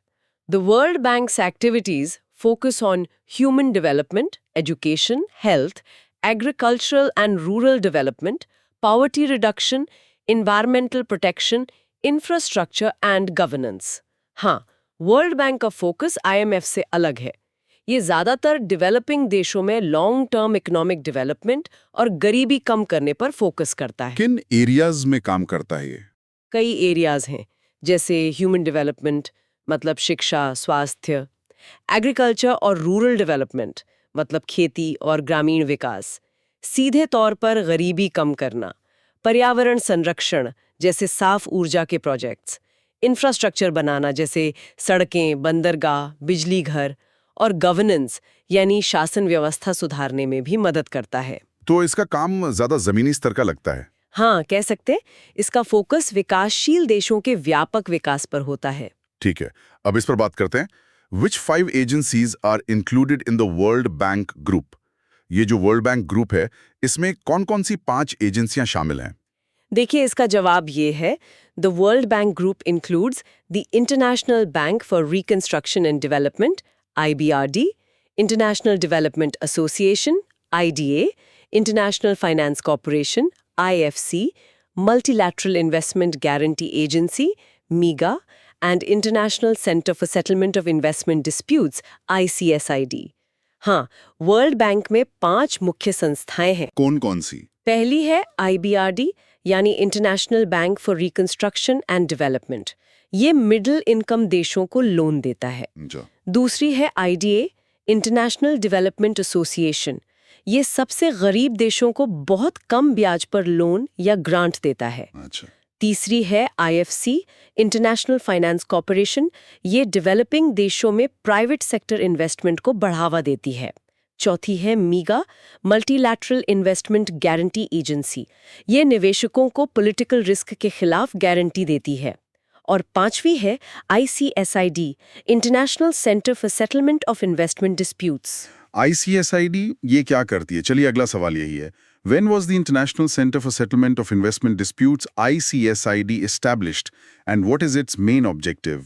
the world banks activities focus on human development, education, health, agricultural and rural development, poverty reduction, environmental protection, infrastructure and governance. हाँ, वर्ल्ड बैंक का फोकस IMF से अलग है। ये ज्यादातर डेवलपिंग देशों में लॉन्ग टर्म इकोनॉमिक डेवलपमेंट और गरीबी कम करने पर फोकस करता है। किन एरियाज में काम करता है ये? कई एरियाज हैं, जैसे ह्यूमन डेवलपमेंट, मतलब शिक्षा, स्वास्थ्य, एग्रीकल्चर और रूरल डेवलपमेंट, मतलब खेती और ग्रामीण विकास, सीधे तौर पर गरीबी कम करना, पर्यावरण संरक्षण, जैसे साफ ऊर्जा के प्रोजेक्ट्स, इंफ्रास्ट्रक्चर बनाना, जैसे सड़कें, बंदरगाह, बिजली घर, और गवर्नेंस, यानी शासन व्यवस्था सुधारने में भी मदद करता है। तो इसका काम ज्यादा जमीनी स्तर का लगता है। हाँ, कह सकते हैं। इसका फोकस विकासशील देशों के व्यापक विकास पर होता है। ठीक है, अब इस पर बात करते हैं। Which 5 agencies are included in the World Bank Group? ये जो वर्ल्ड बैंक ग्रुप है, इसमें कौन-कौन सी 5 एजेंसियां शामिल हैं? देखिए, इसका जवाब ये है, the World bank group includes the international bank for reconstruction and development, IBRD, international development association, IDA, international finance corporation, IFC, multilateral investment guarantee agency, MIGA, and International Center for Settlement of Investment Disputes, ICSID। हाँ, वर्ल्ड बैंक में 5 मुख्य संस्थाएं हैं। कौन-कौन सी? पहली है IBRD, यानी international bank for reconstruction and development. ये मिडिल इनकम देशों को लोन देता है। अच्छा। दूसरी है IDA, इंटरनेशनल डेवलपमेंट एसोसिएशन। ये सबसे गरीब देशों को बहुत कम ब्याज पर लोन या ग्रांट देता है। अच्छा। तीसरी है IFC, इंटरनेशनल फाइनेंस कॉर्पोरेशन। ये डेवलपिंग देशों में प्राइवेट सेक्टर इन्वेस्टमेंट को बढ़ावा देती है। चौथी है मीगा, मल्टीलैटरल इन्वेस्टमेंट गारंटी एजेंसी। ये निवेशकों को पॉलिटिकल रिस्क के खिलाफ गारंटी देती है। और पांचवी है ICSID, international centre for settlement of investment disputes. ICSID ये क्या करती है? चलिए अगला सवाल यही है। When was the International Center for Settlement of Investment Disputes ICSID established and what is its main objective?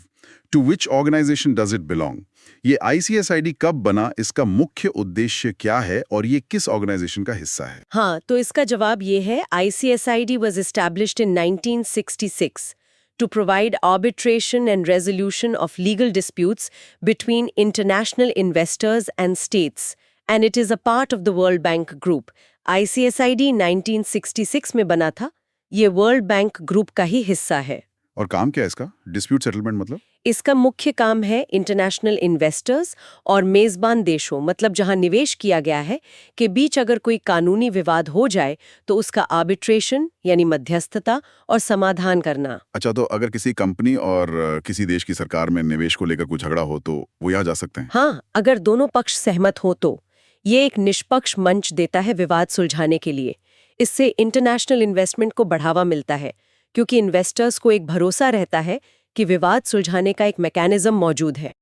To which organization does it belong? ये ICSID कब बना, इसका मुख्य उद्देश्य क्या है और ये किस ऑर्गेनाइजेशन का हिस्सा है? हाँ, तो इसका जवाब ये है ICSID was established in 1966 to provide arbitration and resolution of legal disputes between international investors and states, and it is a part of the World Bank Group. ICSID 1966 में बना था, ये वर्ल्ड बैंक ग्रुप का ही हिस्सा है। और काम क्या है इसका? डिस्प्यूट सेटलमेंट मतलब? इसका मुख्य काम है इंटरनेशनल इन्वेस्टर्स और मेजबान देशों, मतलब जहां निवेश किया गया है, के बीच अगर कोई कानूनी विवाद हो जाए तो उसका आर्बिट्रेशन यानी मध्यस्थता और समाधान करना। अच्छा, तो अगर किसी कंपनी और किसी देश की सरकार में निवेश को लेकर कुछ झगड़ा हो तो वो यहाँ जा सकते हैं? हाँ, अगर दोनों पक्ष सहमत हो तो। ये एक निष्पक्ष मंच देता है विवाद सुलझाने के लिए। इससे इंटरनेशनल इन्वेस्टमेंट को बढ़ावा मिलता है, क्योंकि इन्वेस्टर्स को एक भरोसा रहता है कि विवाद सुलझाने का एक मैकेनिज्म मौजूद है।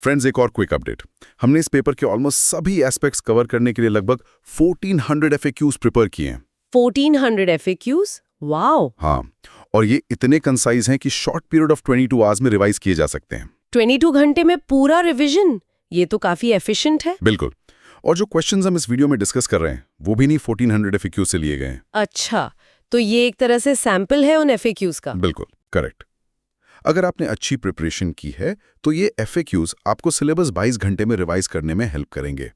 फ्रेंड्स, एक और क्विक अपडेट। हमने इस पेपर के ऑलमोस्ट सभी एस्पेक्ट्स कवर करने के लिए लगभग 1400 FAQs प्रिपेयर किए हैं। 1400 FAQs? वाओ! हाँ, और ये इतने कंसाइज हैं कि शॉर्ट पीरियड ऑफ 22 आवर्स में रिवाइज किए जा सकते हैं। 22 घंटे में पूरा रिवीजन? ये तो काफी एफिशिएंट है। बिल्कुल। और जो क्वेश्चंस हम इस वीडियो में डिस्कस कर रहे हैं वो भी नहीं 1400 FAQs से लिए गए हैं। अच्छा, तो ये एक तरह से सैंपल है उन FAQs का? बिल्कुल करेक्ट। अगर आपने अच्छी प्रिपरेशन की है तो ये FAQs आपको सिलेबस 22 घंटे में रिवाइज करने में हेल्प करेंगे,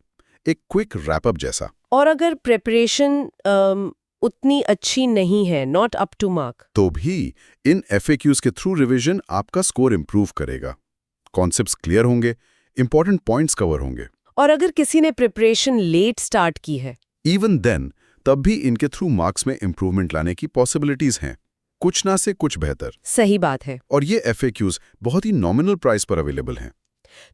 एक क्विक रैपअप जैसा। और अगर प्रिपरेशन उतनी अच्छी नहीं है, नॉट अप टू मार्क, तो भी इन FAQs के थ्रू रिवीजन आपका स्कोर इंप्रूव करेगा, कॉन्सेप्ट्स क्लियर होंगे, इंपॉर्टेंट पॉइंट्स कवर होंगे। और अगर किसी ने प्रिपरेशन लेट स्टार्ट की है, इवन देन तब भी इनके थ्रू मार्क्स में इंप्रूवमेंट लाने की पॉसिबिलिटीज हैं, कुछ ना से कुछ बेहतर। सही बात है। और ये FAQs बहुत ही नॉमिनल प्राइस पर अवेलेबल हैं।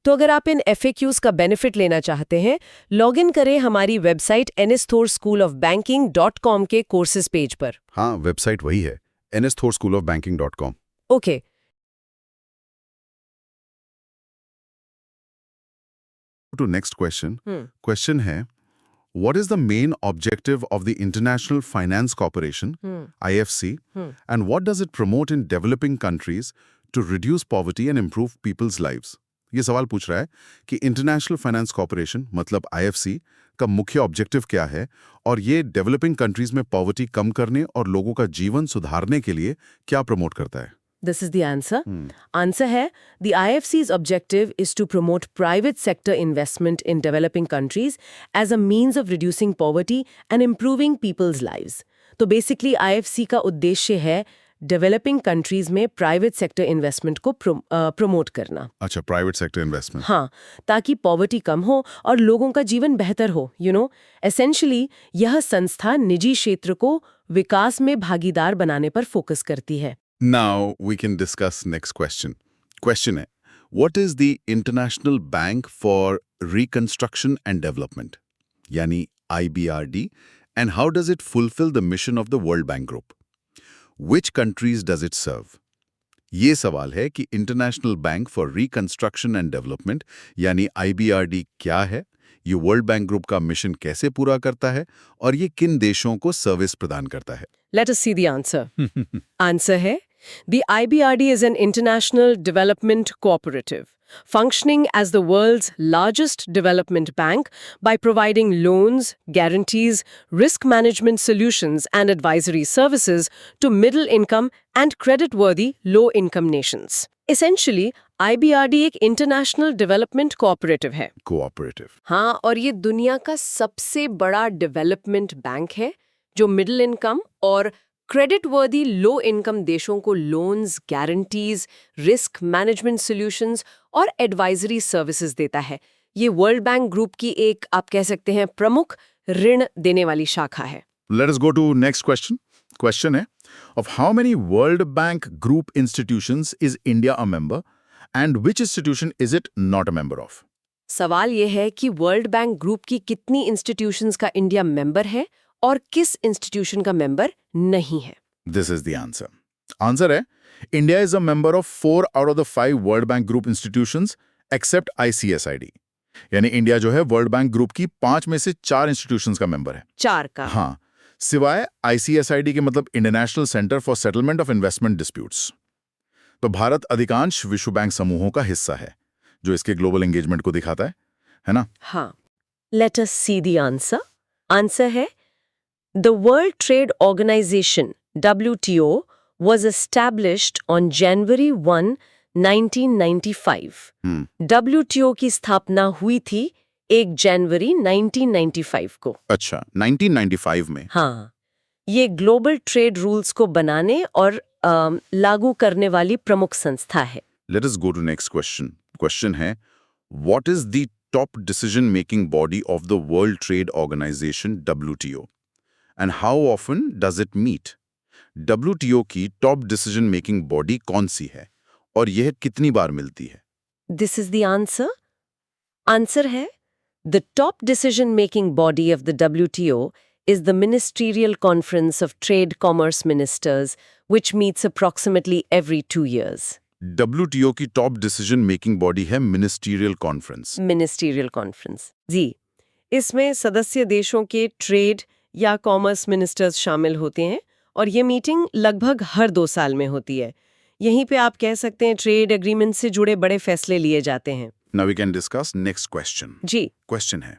तो अगर आप इन FAQs का बेनिफिट लेना चाहते हैं, लॉग इन करें हमारी वेबसाइट nsthoreschoolofbanking.com के कोर्सेज पेज पर। हाँ, वेबसाइट वही है, nsthoreschoolofbanking.com। Okay, to next question. Question है, what is the main objective of the International Finance Corporation, IFC, and what does it promote in developing countries to reduce poverty and improve people's lives? ये सवाल पूछ रहा है कि इंटरनेशनल फाइनेंस कॉर्पोरेशन मतलब IFC का मुख्य ऑब्जेक्टिव क्या है और ये डेवलपिंग कंट्रीज में पॉवर्टी कम करने और लोगों का जीवन सुधारने के लिए क्या प्रमोट करता है? This is the answer. Answer है, the IFC's objective is to promote private sector investment in developing countries as a means of reducing poverty and improving people's lives. तो basically IFC का उद्देश्य है डेवलपिंग कंट्रीज में प्राइवेट सेक्टर इन्वेस्टमेंट को प्रमोट करना। अच्छा, प्राइवेट सेक्टर इन्वेस्टमेंट। हाँ, ताकि पॉवर्टी कम हो और लोगों का जीवन बेहतर हो। एसेंशियली यह संस्था निजी क्षेत्र को विकास में भागीदार बनाने पर फोकस करती है। Now we can discuss next question. Question है, what is the International Bank for Reconstruction and Development, यानी IBRD, and how does it fulfill the mission of the World Bank Group? Which countries does it serve? ये सवाल है कि international bank for reconstruction and development यानी IBRD क्या है, ये वर्ल्ड बैंक ग्रुप का मिशन कैसे पूरा करता है और ये किन देशों को सर्विस प्रदान करता है? Let us see the answer. Answer है, the IBRD is an international development cooperative, functioning as the world's largest development bank by providing loans, guarantees, risk management solutions and advisory services to middle-income and credit-worthy low-income nations. Essentially, IBRD एक इंटरनेशनल डेवलपमेंट कोऑपरेटिव है। कोऑपरेटिव। हाँ, और ये दुनिया का सबसे बड़ा डेवलपमेंट बैंक है जो मिडिल इनकम और क्रेडिट वर्दी लो इनकम देशों को loans, guarantees, risk management solutions और एडवाइजरी सर्विसेज देता है। ये वर्ल्ड बैंक ग्रुप की एक, आप कह सकते हैं, प्रमुख ऋण देने वाली शाखा है। Let us go to next question. Question है, of how many World Bank Group institutions is India a member And which institution is it not a member of? सवाल ये है कि वर्ल्ड बैंक ग्रुप की कितनी इंस्टीट्यूशंस का इंडिया मेंबर है और किस इंस्टीट्यूशन का मेंबर नहीं है। This is the answer. Answer है India is a member of 4 out of the 5 World Bank Group institutions except ICSID. यानी इंडिया जो है वर्ल्ड बैंक ग्रुप की 5 में से 4 इंस्टीट्यूशंस का मेंबर है। 4 का। हाँ, सिवाय ICSID के मतलब international centre for settlement of investment disputes. तो भारत अधिकांश विश्व बैंक समूहों का हिस्सा है, जो इसके ग्लोबल एंगेजमेंट को दिखाता है ना? हाँ। Let us see the answer. Answer है The World Trade Organization WTO was established on January 1, 1995. WTO की स्थापना हुई थी 1 जनवरी 1995 को। अच्छा, 1995 में। हाँ, ये ग्लोबल ट्रेड रूल्स को बनाने और लागू करने वाली प्रमुख संस्था है। Let us go to next question. Question है, what is the top decision-making body of the World Trade Organization WTO? And how often does it meet? WTO की top decision-making body कौन सी है और यह कितनी बार मिलती है? This is the answer. Answer है The top decision-making body of the WTO is the Ministerial Conference of Trade Commerce Ministers, which meets approximately every 2 years. WTO की top decision-making body है Ministerial Conference. Ministerial Conference. जी, इसमें सदस्य देशों के ट्रेड या कॉमर्स मिनिस्टर्स शामिल होते हैं और ये मीटिंग लगभग हर 2 साल में होती है। यहीं पे आप कह सकते हैं ट्रेड एग्रीमेंट से जुड़े बड़े फैसले लिए जाते हैं। Now we can discuss next question. जी, Question है,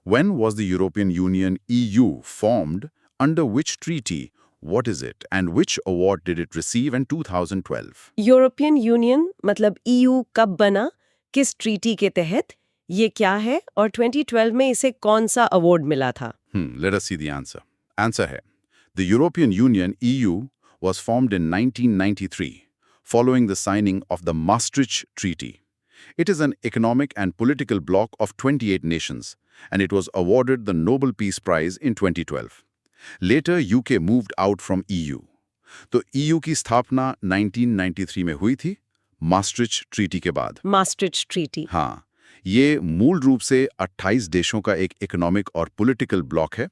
when was the European Union EU formed, under which treaty, what is it, and which award did it receive in 2012? European union मतलब EU कब बना, किस ट्रीटी के तहत, ये क्या है और 2012 में इसे कौन सा अवार्ड मिला था? Let us see the answer. Answer है, the European Union EU was formed in 1993, following the signing of the Maastricht Treaty. It is an economic and political bloc of 28 nations, and it was awarded the Nobel Peace Prize in 2012. Later, UK moved out from EU. तो EU की स्थापना 1993 में हुई थी, Maastricht Treaty के बाद। Maastricht Treaty. हाँ, ये मूल रूप से 28 देशों का एक इकोनॉमिक और पॉलिटिकल ब्लॉक है,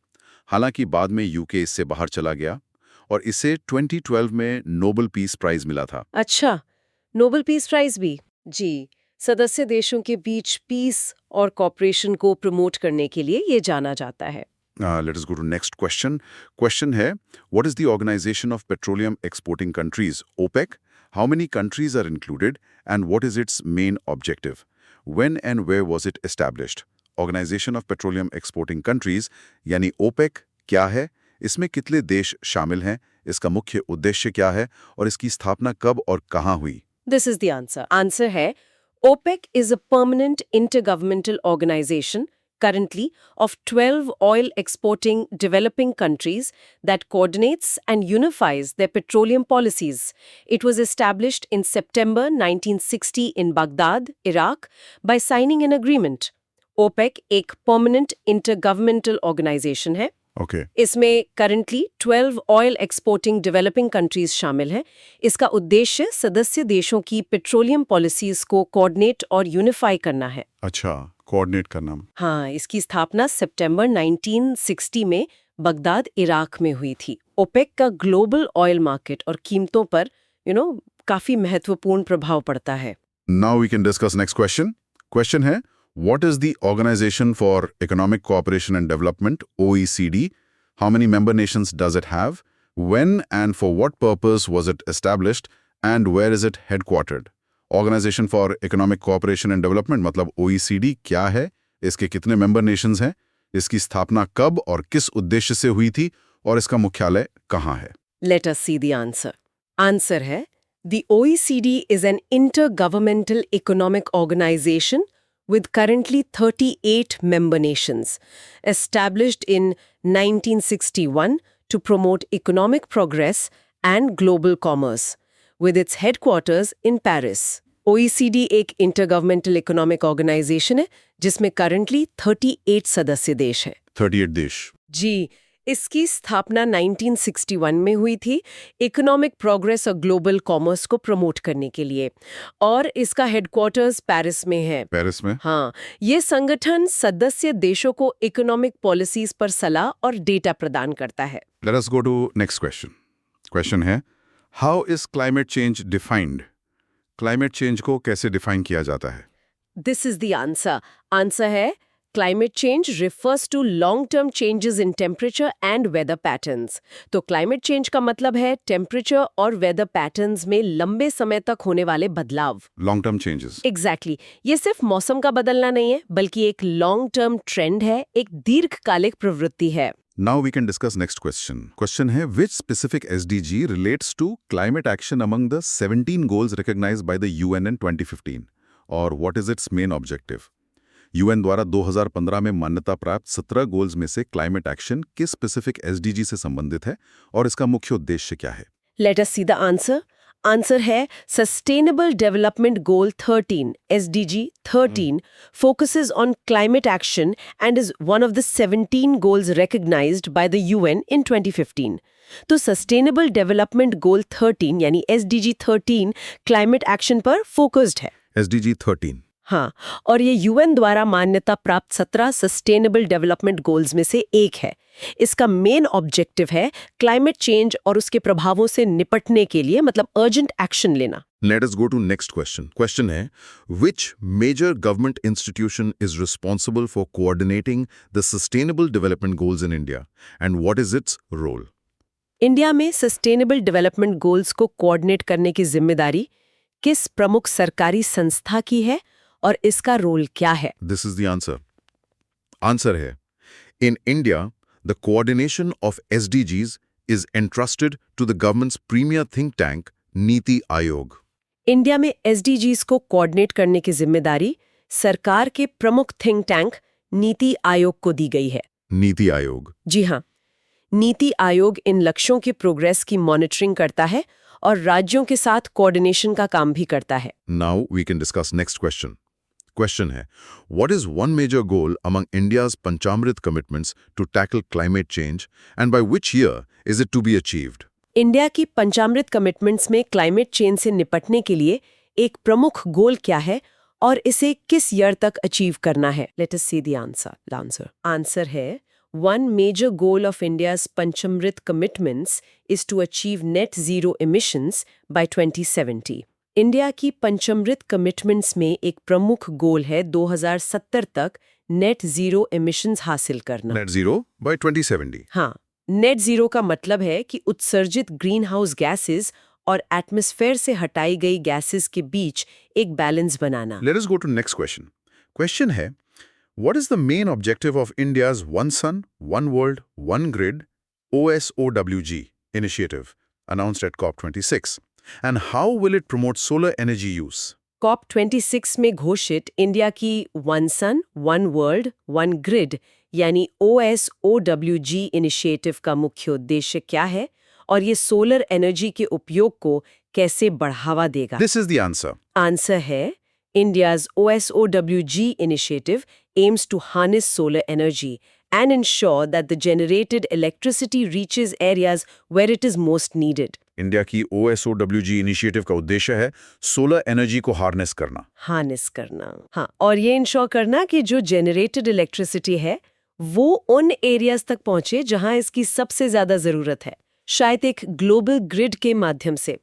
हालांकि बाद में यूके इससे बाहर चला गया और इसे 2012 में नोबेल पीस प्राइज मिला था। अच्छा, नोबेल पीस प्राइज भी? जी, सदस्य देशों के बीच पीस और कॉपरेशन को प्रमोट करने के लिए ये जाना जाता है। Let us go to next question. Question है, what is the Organization of Petroleum Exporting Countries, OPEC? How many countries are included and what is its main objective? When and where was it established? Organization of Petroleum Exporting Countries यानी OPEC क्या है? इसमें कितने देश शामिल हैं? इसका मुख्य उद्देश्य क्या है और इसकी स्थापना कब और कहाँ हुई? This is the answer. Answer है OPEC is a permanent intergovernmental organization currently of 12 oil exporting developing countries that coordinates and unifies their petroleum policies. It was established in September 1960 in Baghdad, Iraq by signing an agreement. OPEC एक permanent intergovernmental organization है। Okay. इसमें currently 12 oil exporting developing countries शामिल हैं। इसका उद्देश्य सदस्य देशों की पेट्रोलियम पॉलिसीज को कोऑर्डिनेट और यूनिफाई करना है। अच्छा, कोऑर्डिनेट करना। हाँ, इसकी स्थापना सितंबर 1960 में बगदाद, इराक में हुई थी। ओपेक का ग्लोबल ऑयल मार्केट और कीमतों पर काफी महत्वपूर्ण प्रभाव पड़ता है। Now we can discuss next question. Question है, what is the Organization for Economic Cooperation and Development, OECD? How many member nations does it have? When and for what purpose was it established? And where is it headquartered? Organization for Economic Cooperation and Development मतलब OECD क्या है? इसके कितने member nations हैं? इसकी स्थापना कब और किस उद्देश्य से हुई थी और इसका मुख्यालय कहाँ है? Let us see the answer. Answer है The OECD is an intergovernmental economic organization with currently 38 member nations, established in 1961 to promote economic progress and global commerce, with its headquarters in Paris. OECD एक intergovernmental economic organization है जिसमें currently 38 सदस्य देश है। 38 देश। जी, इसकी स्थापना 1961 में हुई थी, इकोनॉमिक प्रोग्रेस और ग्लोबल कॉमर्स को प्रमोट करने के लिए, और इसका हेडक्वार्टर्स पेरिस में है। पेरिस में? हाँ, ये संगठन सदस्य देशों को इकोनॉमिक पॉलिसीज पर सलाह और डेटा प्रदान करता है। Let us go to next question. Question है, how is climate change defined? Climate change को कैसे define किया जाता है? This is the answer. Answer है climate change refers to long term changes in temperature and weather patterns. तो क्लाइमेट चेंज का मतलब है टेम्परेचर और वेदर पैटर्न्स में लंबे समय तक होने वाले बदलाव। Long term changes. एग्जैक्टली ये सिर्फ मौसम का बदलना नहीं है, बल्कि एक लॉन्ग टर्म ट्रेंड है, एक दीर्घकालिक प्रवृत्ति है। Now we can discuss next question. Question है, which specific SDG relates to climate action among the 17 goals recognized by the UN in 2015? Or what is its main objective? UN द्वारा 2015 में मान्यता प्राप्त 17 गोल्स में से क्लाइमेट एक्शन किस स्पेसिफिक एसडीजी से संबंधित है और इसका मुख्य उद्देश्य क्या है? Let us see the answer. Answer है sustainable development goal 13 SDG 13 focuses on climate action and is one of the 17 goals recognized by the UN in 2015. तो सस्टेनेबल डेवलपमेंट गोल 13 यानी SDG 13 क्लाइमेट एक्शन पर फोकस्ड है। एसडीजी 13। हाँ, और ये UN द्वारा मान्यता प्राप्त 17 सस्टेनेबल डेवलपमेंट गोल्स में से एक है। इसका मेन ऑब्जेक्टिव है क्लाइमेट चेंज और उसके प्रभावों से निपटने के लिए, मतलब अर्जेंट एक्शन लेना। Let us go to next question. Question है, which major government institution is responsible for coordinating the sustainable development goals in India and what is its role? India में सस्टेनेबल डेवलपमेंट गोल्स को कोऑर्डिनेट करने की जिम्मेदारी किस प्रमुख सरकारी संस्था की है और इसका रोल क्या है? This is the answer. Answer है, in India, the coordination of SDGs is entrusted to the government's premier think tank, Niti Aayog. India में SDGs को कोऑर्डिनेट करने की जिम्मेदारी सरकार के प्रमुख थिंक टैंक नीति आयोग को दी गई है। नीति आयोग। जी हाँ, नीति आयोग इन लक्ष्यों की प्रोग्रेस की मॉनिटरिंग करता है और राज्यों के साथ कोऑर्डिनेशन का काम भी करता है। Now we can discuss next question. Question है, what is one major goal among India's Panchamrit commitments to tackle climate change and by which year is it to be achieved? India की पंचामृत कमिटमेंट्स में क्लाइमेट चेंज से निपटने के लिए एक प्रमुख गोल क्या है और इसे किस ईयर तक अचीव करना है? Let us see the answer. Answer है, one major goal of India's Panchamrit commitments is to achieve net zero emissions by 2070. India की पंचमृत कमिटमेंट्स में एक प्रमुख गोल है 2070 तक नेट जीरो एमिशंस हासिल करना। Net zero by 2070. हाँ, नेट जीरो का मतलब है कि उत्सर्जित ग्रीन हाउस गैसेस और एटमॉस्फेयर से हटाई गई गैसेस के बीच एक balance banana. Let us go to next question. Question है, what is the main objective of India's One Sun, One World, One Grid OSOWG initiative announced at COP26 and how will it promote solar energy use? COP26 में घोषित इंडिया की वन सन, वन वर्ल्ड, वन ग्रिड यानी OSOWG इनिशिएटिव का मुख्य उद्देश्य क्या है और ये सोलर एनर्जी के उपयोग को कैसे बढ़ावा देगा? This is the answer. Answer है, India's OSOWG initiative aims to harness solar energy and ensure that the generated electricity reaches areas where it is most needed. India की OSOWG इनिशिएटिव का उद्देश्य है सोलर एनर्जी को हार्नेस करना। हाँ, और ये इंश्योर करना कि जो जनरेटेड इलेक्ट्रिसिटी है वो उन एरियाज तक पहुंचे जहां इसकी सबसे ज्यादा जरूरत है, शायद एक ग्लोबल ग्रिड के माध्यम से।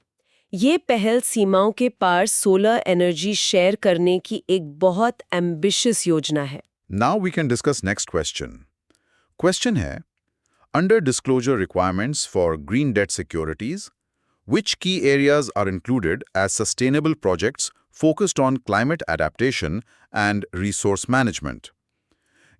ये पहल सीमाओं के पार सोलर एनर्जी शेयर करने की एक बहुत एम्बिशियस योजना है। Now we can discuss next question. Question है, under disclosure requirements for green debt securities, which key areas are included as sustainable projects focused on climate adaptation and resource management?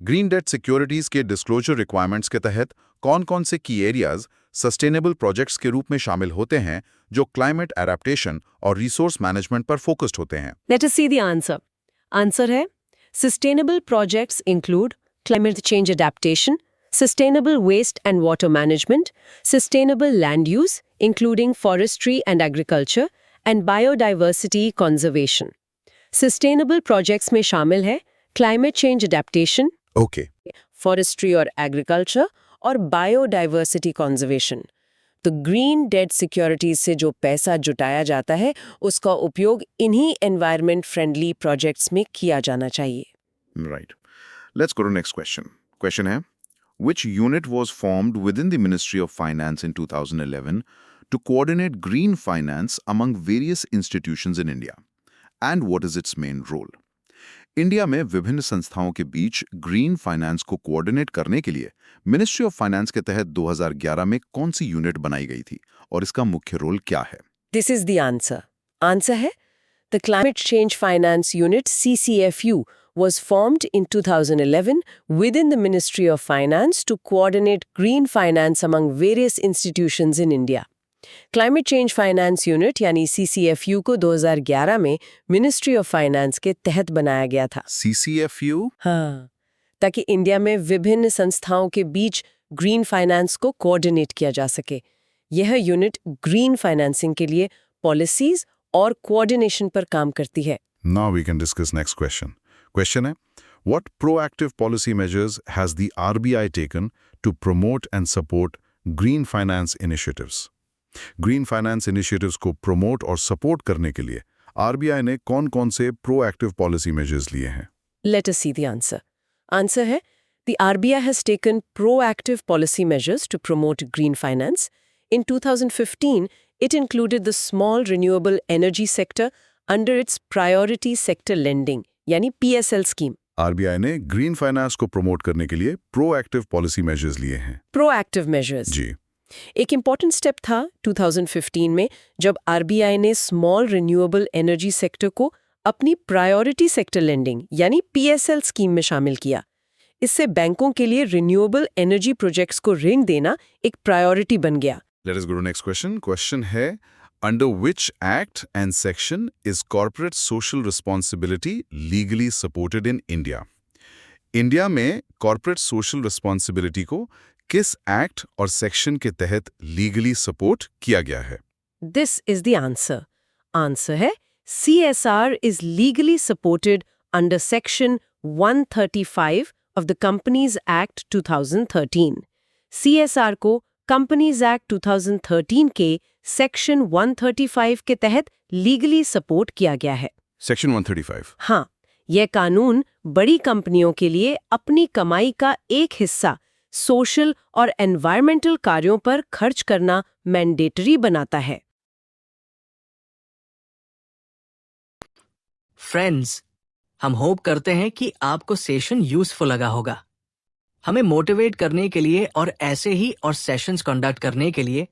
Green debt securities के डिस्क्लोजर रिक्वायरमेंट्स के तहत कौन-कौन से की एरियाज सस्टेनेबल प्रोजेक्ट्स के रूप में शामिल होते हैं जो क्लाइमेट एडेप्टेशन और रिसोर्स मैनेजमेंट पर फोकस्ड होते हैं? Let us see the answer. Answer है, sustainable projects include climate change adaptation, sustainable waste and water management, sustainable land use, including forestry and agriculture, and biodiversity conservation. Sustainable projects में शामिल है climate change adaptation, Okay. forestry और agriculture, और बायोडाइवर्सिटी कंजर्वेशन। तो ग्रीन डेट सिक्योरिटीज से जो पैसा जुटाया जाता है उसका उपयोग इन्हीं एनवायरनमेंट फ्रेंडली प्रोजेक्ट्स में किया जाना चाहिए। Right. Let's go to next question. Question है, which unit was formed within the Ministry of Finance in 2011 to coordinate green finance among various institutions in India? And what is its main role? India में विभिन्न संस्थाओं के बीच ग्रीन फाइनेंस को कोऑर्डिनेट करने के लिए मिनिस्ट्री ऑफ फाइनेंस के तहत 2011 में कौन सी यूनिट बनाई गई थी और इसका मुख्य रोल क्या है? This is the answer. Answer है the climate change finance unit CCFU was formed in 2011 within the Ministry of Finance to coordinate green finance among various institutions in India. Climate change finance unit यानी CCFU को 2011 में मिनिस्ट्री ऑफ फाइनेंस के तहत बनाया गया था। CCFU? हाँ, ताकि इंडिया में विभिन्न संस्थाओं के बीच ग्रीन फाइनेंस को कोऑर्डिनेट किया जा सके। यह यूनिट ग्रीन फाइनेंसिंग के लिए पॉलिसीज और कोऑर्डिनेशन पर काम करती है। Now we can discuss next question. Question है, what proactive policy measures has the RBI taken to promote and support green finance initiatives? Green finance initiatives को प्रमोट और सपोर्ट करने के लिए आरबीआई ने कौन-कौन से प्रोएक्टिव पॉलिसी मेजर्स लिए हैं? Let us see the answer. Answer है, the RBI has taken proactive policy measures to promote green finance. In 2015, it included the small renewable energy sector under its priority sector lending, यानी PSL scheme. आरबीआई ने ग्रीन फाइनेंस को प्रमोट करने के लिए प्रोएक्टिव पॉलिसी मेजर्स लिए हैं। Proactive measures. जी, एक इम्पॉर्टेंट स्टेप था 2015 में जब आरबीआई ने स्मॉल रिन्यूएबल एनर्जी सेक्टर को अपनी प्रायोरिटी सेक्टर लेंडिंग यानी PSL स्कीम में शामिल किया। इससे बैंकों के लिए रिन्यूएबल एनर्जी प्रोजेक्ट्स को ऋण देना एक प्रायोरिटी बन गया। Let us go to next question. Question है, under which act and section is corporate social responsibility legally supported in India? India में कॉर्पोरेट सोशल रिस्पॉन्सिबिलिटी को किस एक्ट और सेक्शन के तहत लीगली सपोर्ट किया गया है? This is the answer. Answer है CSR is legally supported under Section 135 of the Companies Act 2013. CSR को Companies Act 2013 के Section 135 के तहत लीगली सपोर्ट किया गया है। सेक्शन 135। हाँ, यह कानून बड़ी कंपनियों के लिए अपनी कमाई का एक हिस्सा सोशल और एनवायरमेंटल कार्यों पर खर्च करना मैंडेटरी बनाता है। फ्रेंड्स, हम होप करते हैं कि आपको सेशन यूजफुल लगा होगा। हमें मोटिवेट करने के लिए और ऐसे ही और सेशंस कंडक्ट करने के लिए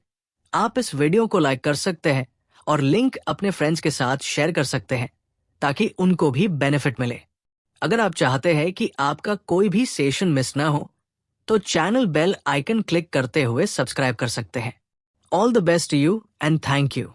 आप इस वीडियो को लाइक कर सकते हैं और लिंक अपने फ्रेंड्स के साथ शेयर कर सकते हैं ताकि उनको भी बेनिफिट मिले। अगर आप चाहते हैं कि आपका कोई भी सेशन मिस ना हो तो चैनल बेल आइकन क्लिक करते हुए सब्सक्राइब कर सकते हैं। All the best to you and thank you.